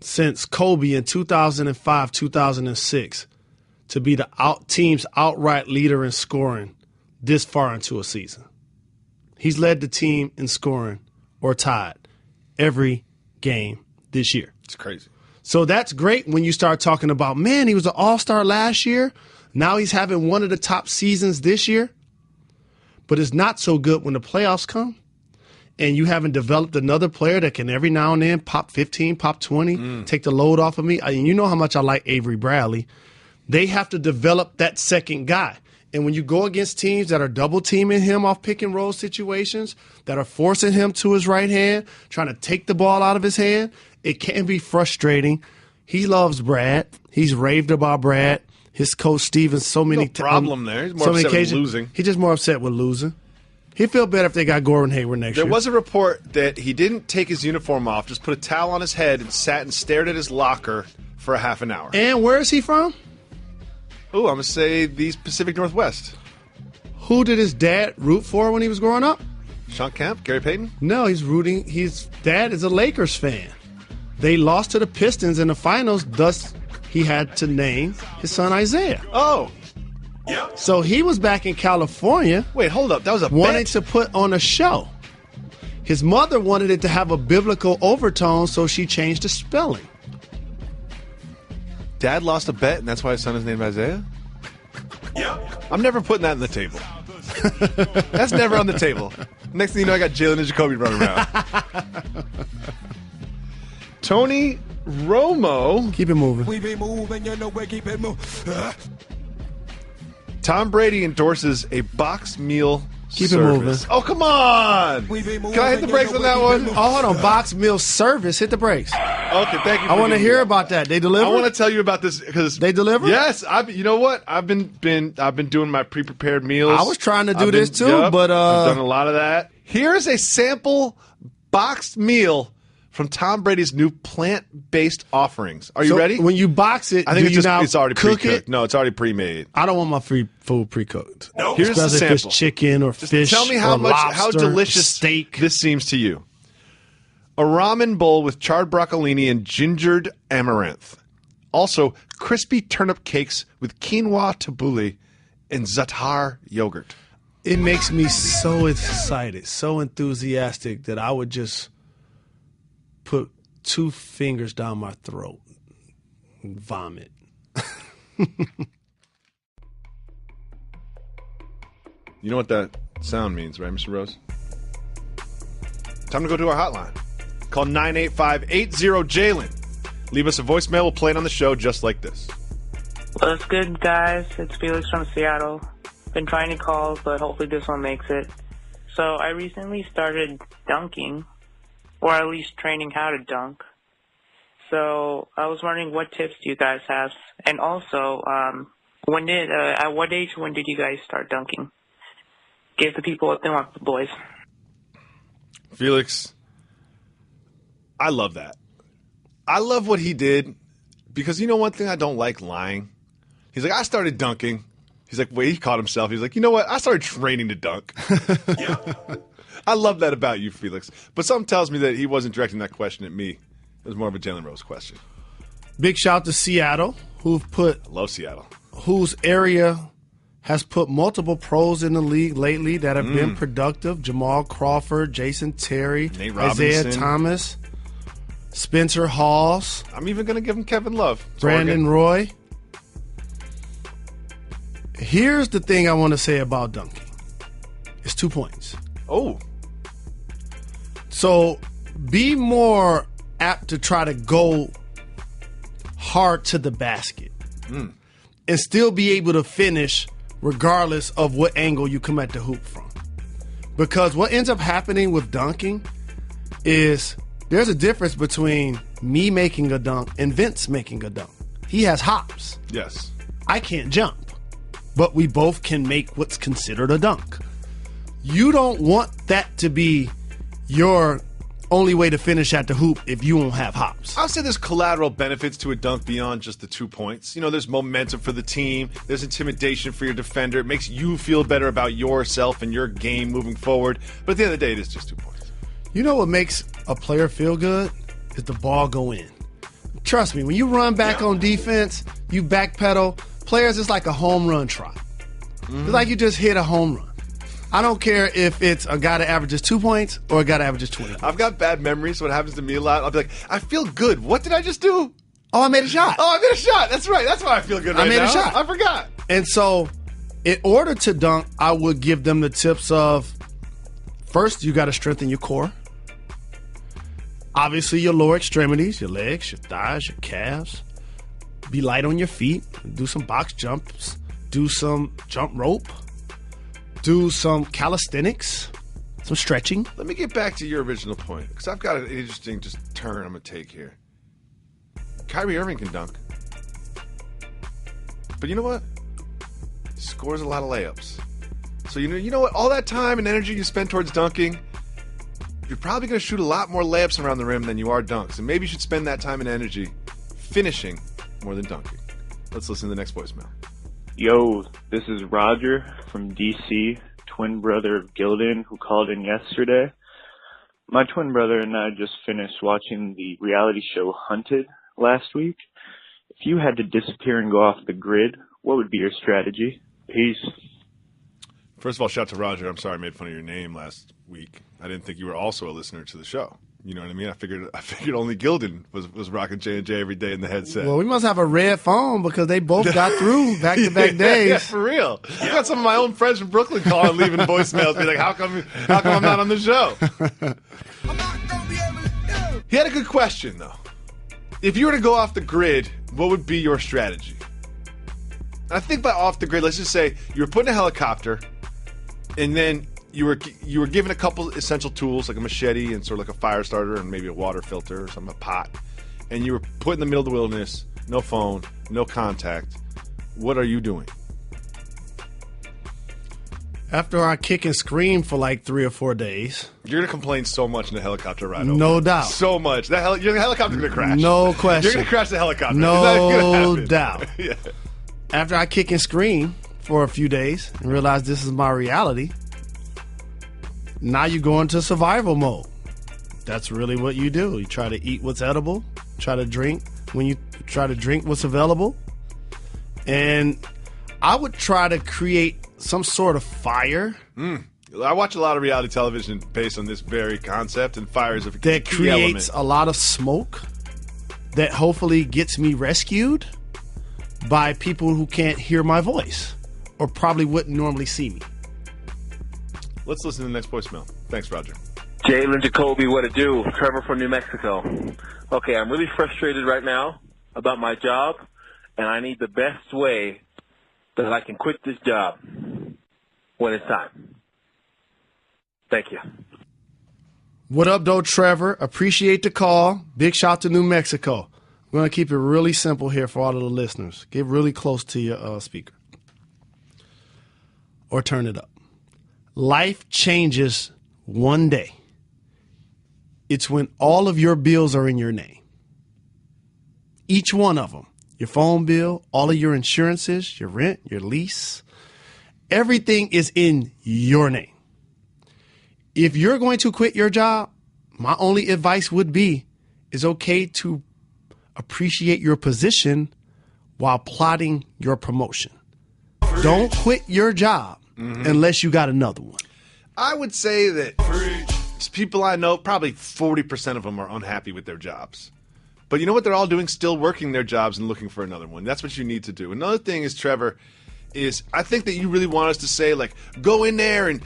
since Kobe in 2005, 2006 to be the team's outright leader in scoring this far into a season. He's led the team in scoring or tied every game this year. It's crazy. So that's great when you start talking about, man, he was an all-star last year. Now he's having one of the top seasons this year. But it's not so good when the playoffs come and you haven't developed another player that can every now and then pop 15, pop 20, take the load off of me. And you know how much I like Avery Bradley. They have to develop that second guy. And when you go against teams that are double teaming him off pick and roll situations, that are forcing him to his right hand, trying to take the ball out of his hand, it can be frustrating. He loves Brad. He's raved about Brad. His coach Stevens so many times. No problem there. He's more upset with losing. He's just more upset with losing. He'd feel better if they got Gordon Hayward next year. There was a report that he didn't take his uniform off, just put a towel on his head and sat and stared at his locker for a half an hour. And where is he from? Ooh, I'm going to say the Pacific Northwest. Who did his dad root for when he was growing up? Sean Kemp? Gary Payton? No, his dad is a Lakers fan. They lost to the Pistons in the finals, thus he had to name his son Isaiah. Oh. Yep. So he was back in California. Wait, hold up. That was a wanted to put on a show. His mother wanted it to have a biblical overtone, so she changed the spelling. Dad lost a bet, and that's why his son is named Isaiah? Yep. I'm never putting that on the table. That's never on the table. Next thing you know, I got Jalen and Jacoby running around. Tony Romo. Keep it moving. We be moving, you know, we keep it moving. Tom Brady endorses a box meal Keep service. it moving. Oh, come on. Can I hit the brakes on that one? Oh, hold on. Box meal service. Hit the brakes. Okay, thank you. I want to hear about that. They deliver? I want to tell you about this because they deliver. Yes, you know what? I've been doing my pre-prepared meals. I was trying to do this too, but I've done a lot of that. Here's a sample boxed meal from Tom Brady's new plant-based offerings. Are you ready? When you box it, I think it's already cook pre-cooked. it? No, it's already pre-made. I don't want my free food pre-cooked. No. Here's the Especially sample. if it's chicken or Just fish. tell me how or much, lobster, how delicious steak this seems to you. A ramen bowl with charred broccolini and gingered amaranth. Also, crispy turnip cakes with quinoa tabbouleh and za'atar yogurt. It makes me so excited, so enthusiastic that I would just put 2 fingers down my throat and vomit. You know what that sound means, right, Mr. Rose? Time to go to our hotline. Call 985-80-JALEN. Leave us a voicemail. We'll play it on the show just like this. What's good, guys? It's Felix from Seattle. Been trying to call, but hopefully this one makes it. So I recently started dunking, or at least training how to dunk. So I was wondering what tips do you guys have? And also, at what age, when did you guys start dunking? Give the people what they want, the boys. Felix, I love that. I love what he did because you know one thing I don't like? Lying. He's like, I started dunking. He's like, wait, he caught himself. He's like, you know what? I started training to dunk. Yeah. I love that about you, Felix. But something tells me that he wasn't directing that question at me. It was more of a Jalen Rose question. Big shout to Seattle, I love Seattle. Whose area has put multiple pros in the league lately that have been productive. Jamal Crawford, Jason Terry, Nate Isaiah Robinson. Thomas, Spencer Hawes. I'm even going to give him Kevin Love. Brandon Roy. Here's the thing I want to say about dunking. It's 2 points. Oh. So be more apt to try to go hard to the basket and still be able to finish regardless of what angle you come at the hoop from. Because what ends up happening with dunking is there's a difference between me making a dunk and Vince making a dunk. He has hops. Yes. I can't jump. But we both can make what's considered a dunk. You don't want that to be your only way to finish at the hoop if you won't have hops. I'll say there's collateral benefits to a dunk beyond just the 2 points. You know, there's momentum for the team. There's intimidation for your defender. It makes you feel better about yourself and your game moving forward. But at the end of the day, it is just 2 points. You know what makes a player feel good? Is the ball go in. Trust me, when you run back on defense, you backpedal, players, it's like a home run trot. It's like you just hit a home run. I don't care if it's a guy that averages 2 points or a guy that averages 20 points. I've got bad memories, so it happens to me a lot. I'll be like, I feel good. What did I just do? Oh, I made a shot. Oh, I made a shot. That's right. That's why I feel good right now. I made a shot. I forgot. And so, in order to dunk, I would give them the tips of, first, you got to strengthen your core. Obviously, your lower extremities, your legs, your thighs, your calves. Be light on your feet. Do some box jumps. Do some jump rope. Do some calisthenics. Some stretching. Let me get back to your original point, because I've got an interesting turn I'm going to take here. Kyrie Irving can dunk. But you know what? He scores a lot of layups. So you know what? All that time and energy you spend towards dunking, you're probably going to shoot a lot more layups around the rim than you are dunks. And maybe you should spend that time and energy finishing more than dunking. Let's listen to the next voicemail. Yo, this is Roger from DC, twin brother of Gildan, who called in yesterday. My twin brother and I just finished watching the reality show Hunted last week. If you had to disappear and go off the grid, what would be your strategy? Peace. First of all, shout out to Roger. I'm sorry I made fun of your name last week. I didn't think you were also a listener to the show. You know what I mean? I figured only Gildan was rocking J&J every day in the headset. Well, we must have a red phone because they both got through back-to-back days. Yeah, for real. I got some of my own friends from Brooklyn calling, leaving voicemails, be like, how come I'm not on the show? He had a good question, though. If you were to go off the grid, what would be your strategy? I think by off the grid, let's just say you were put in a helicopter, and then you were given a couple essential tools like a machete and sort of like a fire starter and maybe a water filter or something, a pot, and you were put in the middle of the wilderness, no phone, no contact. What are you doing? After I kick and scream for like 3 or 4 days. You're going to complain so much in the helicopter ride over. No doubt. So much. The helicopter's going to crash. No question. You're going to crash the helicopter. No doubt. Yeah. After I kick and scream for a few days and realize this is my reality, now you go into survival mode. That's really what you do. You try to eat what's edible, try to drink what's available. And I would try to create some sort of fire. I watch a lot of reality television based on this very concept, and fire is a that key creates element. a lot of smoke that hopefully gets me rescued by people who can't hear my voice or probably wouldn't normally see me. Let's listen to the next voicemail. Thanks, Roger. Jalen and Jacoby, what it do? Trevor from New Mexico. Okay, I'm really frustrated right now about my job, and I need the best way that I can quit this job when it's time. Thank you. What up, though, Trevor? Appreciate the call. Big shout to New Mexico. I'm going to keep it really simple here for all of the listeners. Get really close to your speaker. Or turn it up. Life changes one day. It's when all of your bills are in your name. Each one of them. Your phone bill, all of your insurances, your rent, your lease. Everything is in your name. If you're going to quit your job, my only advice would be, it's okay to appreciate your position while plotting your promotion. Don't quit your job unless you got another one. I would say that people I know, probably 40% of them are unhappy with their jobs. But you know what they're all doing? Still working their jobs and looking for another one. That's what you need to do. Another thing is, Trevor, is I think that you really want us to say, like, go in there and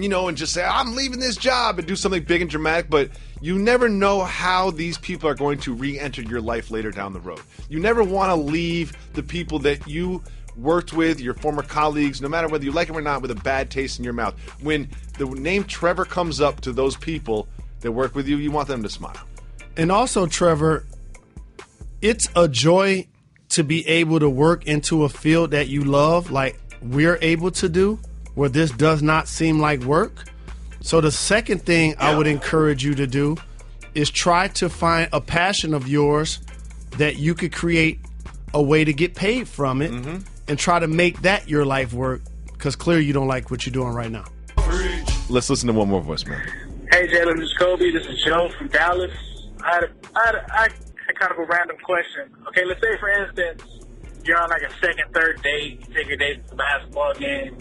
you know, and just say, I'm leaving this job and do something big and dramatic. But you never know how these people are going to re-enter your life later down the road. You never want to leave the people that you worked with, your former colleagues, no matter whether you like them or not, with a bad taste in your mouth. When the name Trevor comes up to those people that work with you, you want them to smile. And also, Trevor, it's a joy to be able to work into a field that you love, like we're able to do, where this does not seem like work. So the second thing I would encourage you to do is try to find a passion of yours that you could create a way to get paid from it and try to make that your life work, because clearly you don't like what you're doing right now. Let's listen to one more voicemail. Hey, Jalen and Jacoby, this is Joe from Dallas. I had kind of a random question. Okay, let's say, for instance, you're on like a second, third date. You take your date to the basketball game,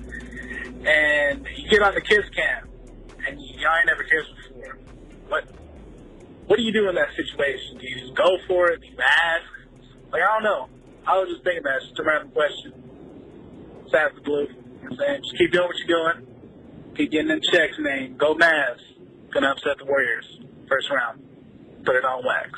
and you get on the kiss cam, and y'all ain't never kissed before. What do you do in that situation? Do you just go for it? Do you ask? Like, I don't know. I was just thinking that. It's just a random question. It's out of the blue. You know what I'm saying? Just keep doing what you're doing. Keep getting them checks, man. Go Mavs. Gonna upset the Warriors. First round. Put it on wax.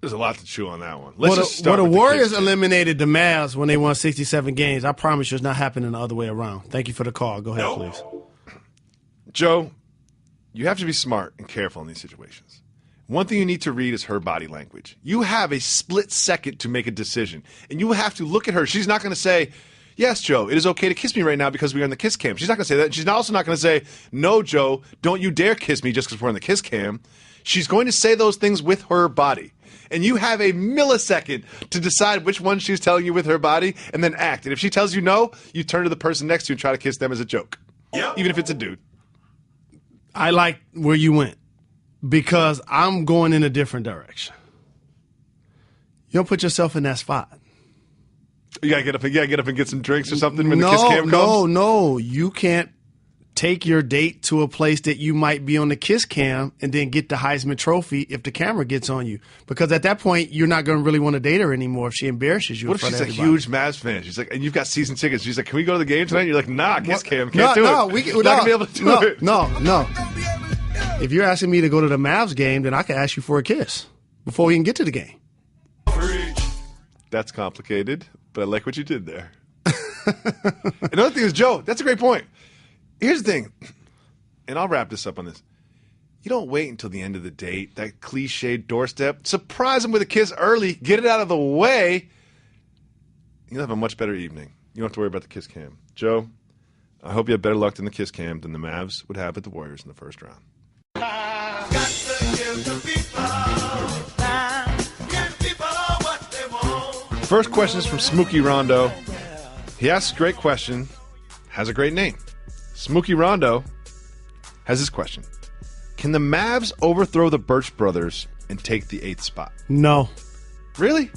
There's a lot to chew on that one. The Warriors eliminated the Mavs when they won 67 games. I promise you it's not happening the other way around. Thank you for the call. Go ahead, please. Joe, you have to be smart and careful in these situations. One thing you need to read is her body language. You have a split second to make a decision, and you have to look at her. She's not going to say, yes, Joe, it is okay to kiss me right now because we're in the kiss cam. She's not going to say that. And she's also not going to say, no, Joe, don't you dare kiss me just because we're in the kiss cam. She's going to say those things with her body. And you have a millisecond to decide which one she's telling you with her body and then act. And if she tells you no, you turn to the person next to you and try to kiss them as a joke. Yep. Even if it's a dude. I like where you went because I'm going in a different direction. You don't put yourself in that spot. You gotta get up and get some drinks or something when the kiss cam comes? No. You can't take your date to a place that you might be on the kiss cam and then get the Heisman Trophy if the camera gets on you. Because at that point, you're not going to really want to date her anymore if she embarrasses you. What if she's a huge Mavs fan? She's like, and you've got season tickets. She's like, can we go to the game tonight? You're like, nah, kiss cam. Can't do it. Not going to be able to do it. No. If you're asking me to go to the Mavs game, then I can ask you for a kiss before we can get to the game. That's complicated, but I like what you did there. Another thing is, Joe, that's a great point. Here's the thing, and I'll wrap this up on this. You don't wait until the end of the date, that cliched doorstep. Surprise them with a kiss early. Get it out of the way. You'll have a much better evening. You don't have to worry about the kiss cam. Joe, I hope you have better luck in the kiss cam than the Mavs would have with the Warriors in the first round. First question is from Smokey Rondo. He asks a great question, has a great name. Smokey Rondo has this question. Can the Mavs overthrow the Birch brothers and take the 8th spot? No. Really?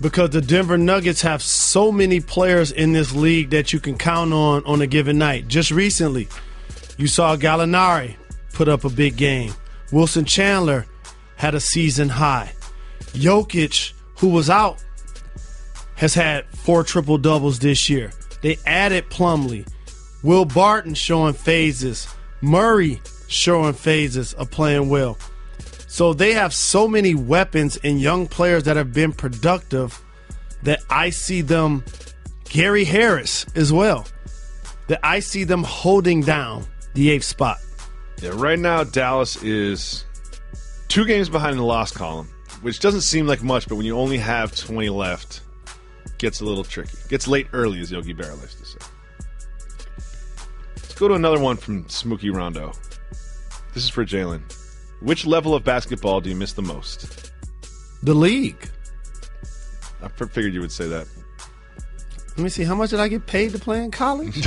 Because the Denver Nuggets have so many players in this league that you can count on a given night. Just recently, you saw Gallinari put up a big game. Wilson Chandler had a season high. Jokic, who was out, has had 4 triple-doubles this year. They added Plumlee. Will Barton showing phases. Murray showing phases of playing well. So they have so many weapons and young players that have been productive that I see them, Gary Harris as well, that I see them holding down the 8th spot. Yeah, right now Dallas is 2 games behind in the loss column, which doesn't seem like much, but when you only have 20 left, it gets a little tricky. It gets late early, as Yogi Berra likes to say. Let's go to another one from Smokey Rondo. This is for Jalen. Which level of basketball do you miss the most? The league. I figured you would say that. Let me see. How much did I get paid to play in college?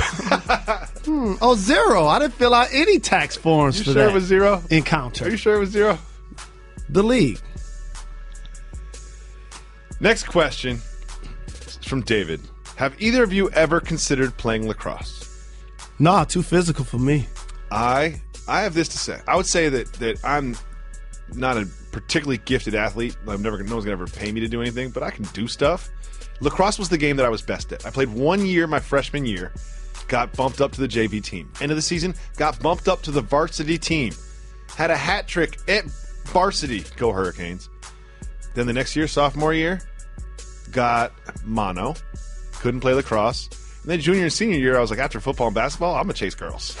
Oh, 0. I didn't fill out any tax forms for that. You sure it was 0? Encounter. Are you sure it was 0? The league. Next question is from David. Have either of you ever considered playing lacrosse? Nah, too physical for me. I have this to say. I would say that I'm not a particularly gifted athlete. No one's gonna ever pay me to do anything, but I can do stuff. Lacrosse was the game that I was best at. I played 1 year my freshman year, got bumped up to the JV team. End of the season, got bumped up to the varsity team. Had a hat trick at varsity. Go Hurricanes. Then the next year, sophomore year, got mono. Couldn't play lacrosse. And then junior and senior year, I was like, after football and basketball, I'm going to chase girls.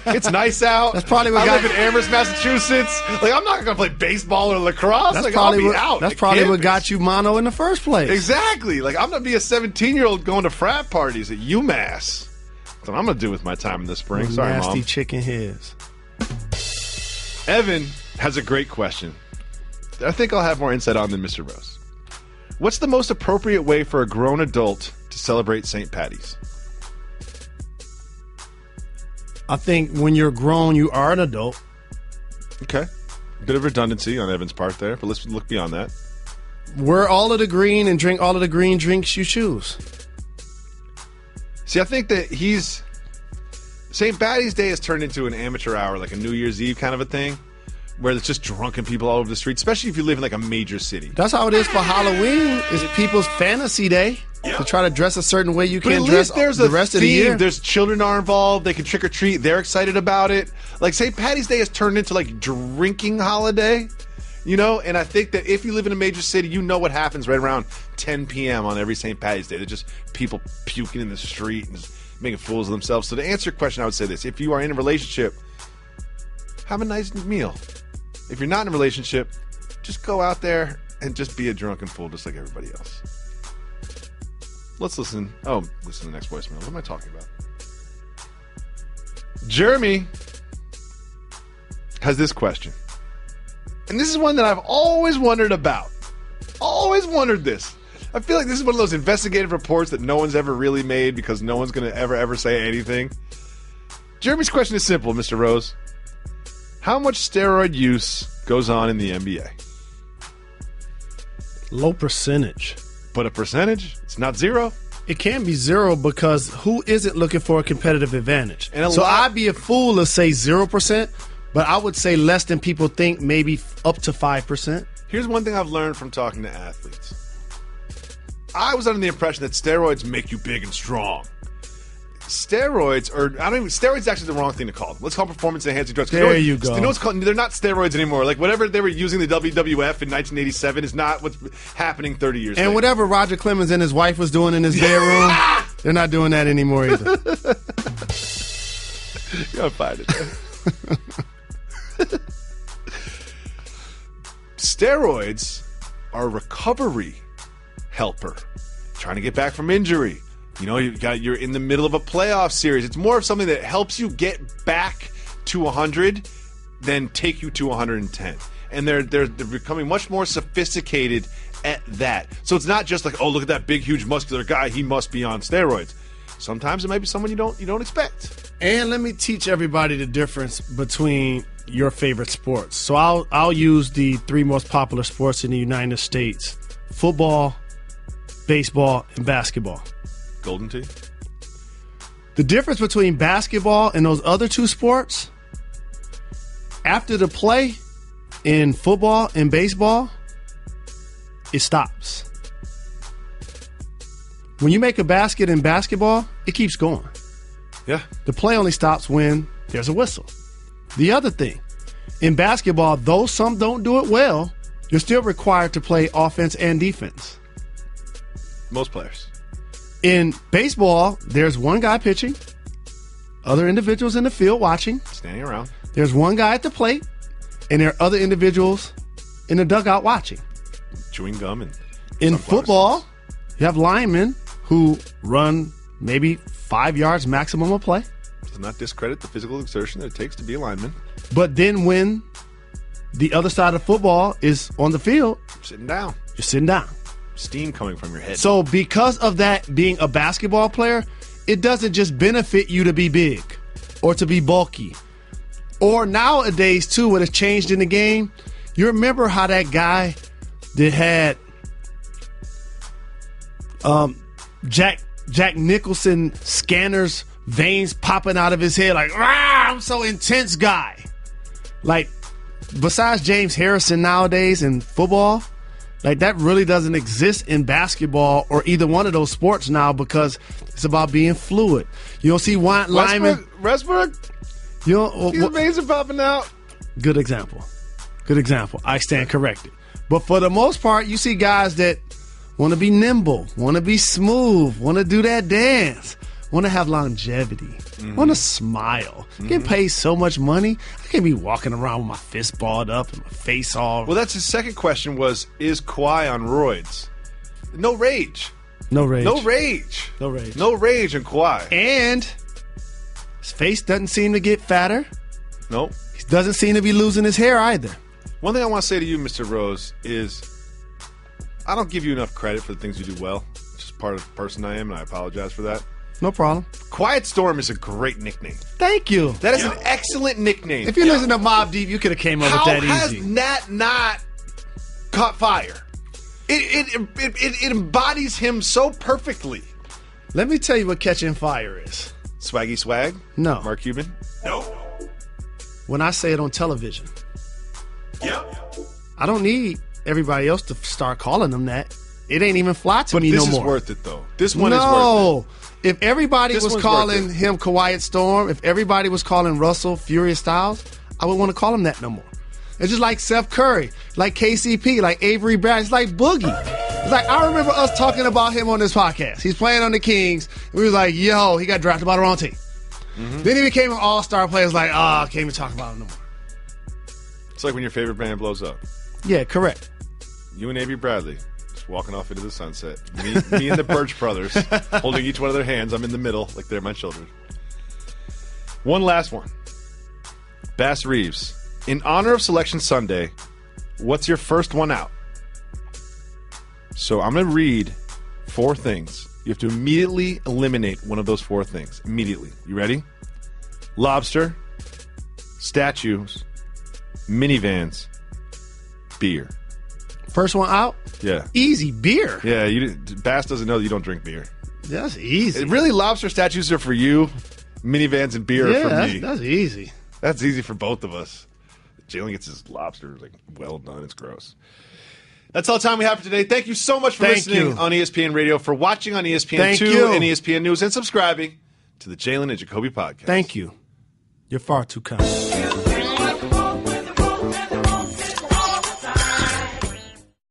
It's nice out. That's probably what I live in Amherst, Massachusetts. Like, I'm not going to play baseball or lacrosse. That's like, probably I'll be out. That's probably what got you mono in the first place. Exactly. Like, I'm going to be a 17-year-old going to frat parties at UMass. That's what I'm going to do with my time in the spring. Sorry, nasty Mom. chicken heads. Evan has a great question. I think I'll have more insight on than Mr. Rose. What's the most appropriate way for a grown adult to celebrate St. Patty's? I think when you're grown, you are an adult. Okay. Bit of redundancy on Evan's part there, but let's look beyond that. Wear all of the green and drink all of the green drinks you choose. See, I think that St. Patty's Day has turned into an amateur hour, like a New Year's Eve kind of a thing, where it's just drunken people all over the street, especially if you live in like a major city. That's how it is for Halloween. It's people's fantasy day. To try to dress a certain way you can't dress the rest of the year. There's children are involved. They can trick or treat. They're excited about it. Like St. Patty's Day has turned into like drinking holiday, you know. And I think that if you live in a major city, you know what happens right around 10 p.m. on every St. Patty's Day. They're just people puking in the street and just making fools of themselves. So to answer your question, I would say this: if you are in a relationship, have a nice meal. If you're not in a relationship, just go out there and just be a drunken fool, just like everybody else. Let's listen. Oh, listen to the next voicemail. What am I talking about? Jeremy has this question. And this is one that I've always wondered about. Always wondered this. I feel like this is one of those investigative reports that no one's ever really made because no one's going to ever say anything. Jeremy's question is simple, Mr. Rose. How much steroid use goes on in the NBA? Low percentage. But a percentage? It's not 0. It can be 0 because who isn't looking for a competitive advantage? So I'd be a fool to say 0%, but I would say less than people think, maybe up to 5%. Here's one thing I've learned from talking to athletes. I was under the impression that steroids make you big and strong. Steroids is actually the wrong thing to call them. Let's call performance enhancing drugs. There you go. You know what's called? They're not steroids anymore. Like whatever they were using the WWF in 1987 is not what's happening 30 years later. And whatever Roger Clemens and his wife was doing in his bedroom, They're not doing that anymore either. You gotta find it. Steroids are a recovery helper. Trying to get back from injury. You know, you're in the middle of a playoff series. It's more of something that helps you get back to 100 than take you to 110. And they're becoming much more sophisticated at that. So it's not just like, oh, look at that big, huge, muscular guy. He must be on steroids. Sometimes it might be someone you don't expect. And let me teach everybody the difference between your favorite sports. So I'll use the 3 most popular sports in the United States: football, baseball, and basketball. Golden Tee. The difference between basketball and those other 2 sports, after the play in football and baseball, it stops. When you make a basket in basketball, it keeps going. Yeah. The play only stops when there's a whistle. The other thing, in basketball, though some don't do it well, you're still required to play offense and defense. Most players. In baseball, there's one guy pitching, other individuals in the field watching. Standing around. There's one guy at the plate, and there are other individuals in the dugout watching. Chewing gum and in football, you have linemen who run maybe 5 yards maximum a play. Does not discredit the physical exertion that it takes to be a lineman. But then when the other side of football is on the field, sitting down. You're sitting down. Steam coming from your head. So because of that, being a basketball player, it doesn't just benefit you to be big or to be bulky. Or nowadays, too, what has changed in the game, you remember how that guy that had Jack Nicholson scanners, veins popping out of his head like, rah, I'm so intense guy. Like, besides James Harrison nowadays in football, like that really doesn't exist in basketball or either one of those sports now because it's about being fluid. You don't see linemen. Westbrook? You know, his veins are popping out. Good example. Good example. I stand corrected. But for the most part, you see guys that want to be nimble, want to be smooth, want to do that dance, want to have longevity, want to smile. Getting paid so much money, I can't be walking around with my fist balled up and my face all. Well, that's his second question was, is Kawhi on roids? No rage. No rage. No rage. No rage. No rage in Kawhi. And his face doesn't seem to get fatter. Nope. He doesn't seem to be losing his hair either. One thing I want to say to you, Mr. Rose, is I don't give you enough credit for the things you do well. It's just part of the person I am, and I apologize for that. No problem. Quiet Storm is a great nickname. Thank you. That is an excellent nickname. If you listen to Mobb Deep, you could have came up with that easy. How has that not caught fire? It embodies him so perfectly. Let me tell you what catching fire is. Swaggy Swag? No. Mark Cuban? No. When I say it on television. Yep. I don't need everybody else to start calling them that. It ain't even fly to me no more. But this is worth it, though. This one is worth it. If everybody was calling him Quiet Storm, if everybody was calling Russell Furious Styles, I wouldn't want to call him that no more. It's just like Seth Curry, like KCP, like Avery Bradley. It's like Boogie. It's like, I remember us talking about him on this podcast. He's playing on the Kings. And we was like, yo, he got drafted by the wrong team. Then he became an all-star player. It's like, I can't even talk about him no more. It's like when your favorite band blows up. Yeah, correct. You and Avery Bradley just walking off into the sunset. Me and the Birch brothers holding each one of their hands. I'm in the middle like they're my children. One last one. Bass Reeves. In honor of Selection Sunday, what's your first one out? So I'm going to read 4 things. You have to immediately eliminate one of those 4 things. Immediately. You ready? Lobster, statues, minivans, beer. First one out? Yeah. Easy, beer. Yeah, Bass doesn't know that you don't drink beer. That's easy. Really, lobster statues are for you. Minivans and beer are for me. That's easy. That's easy for both of us. Jalen gets his lobster like well done. It's gross. That's all the time we have for today. Thank you so much for listening on ESPN Radio, for watching on ESPN2 and ESPN News, and subscribing to the Jalen and Jacoby podcast. Thank you. You're far too kind.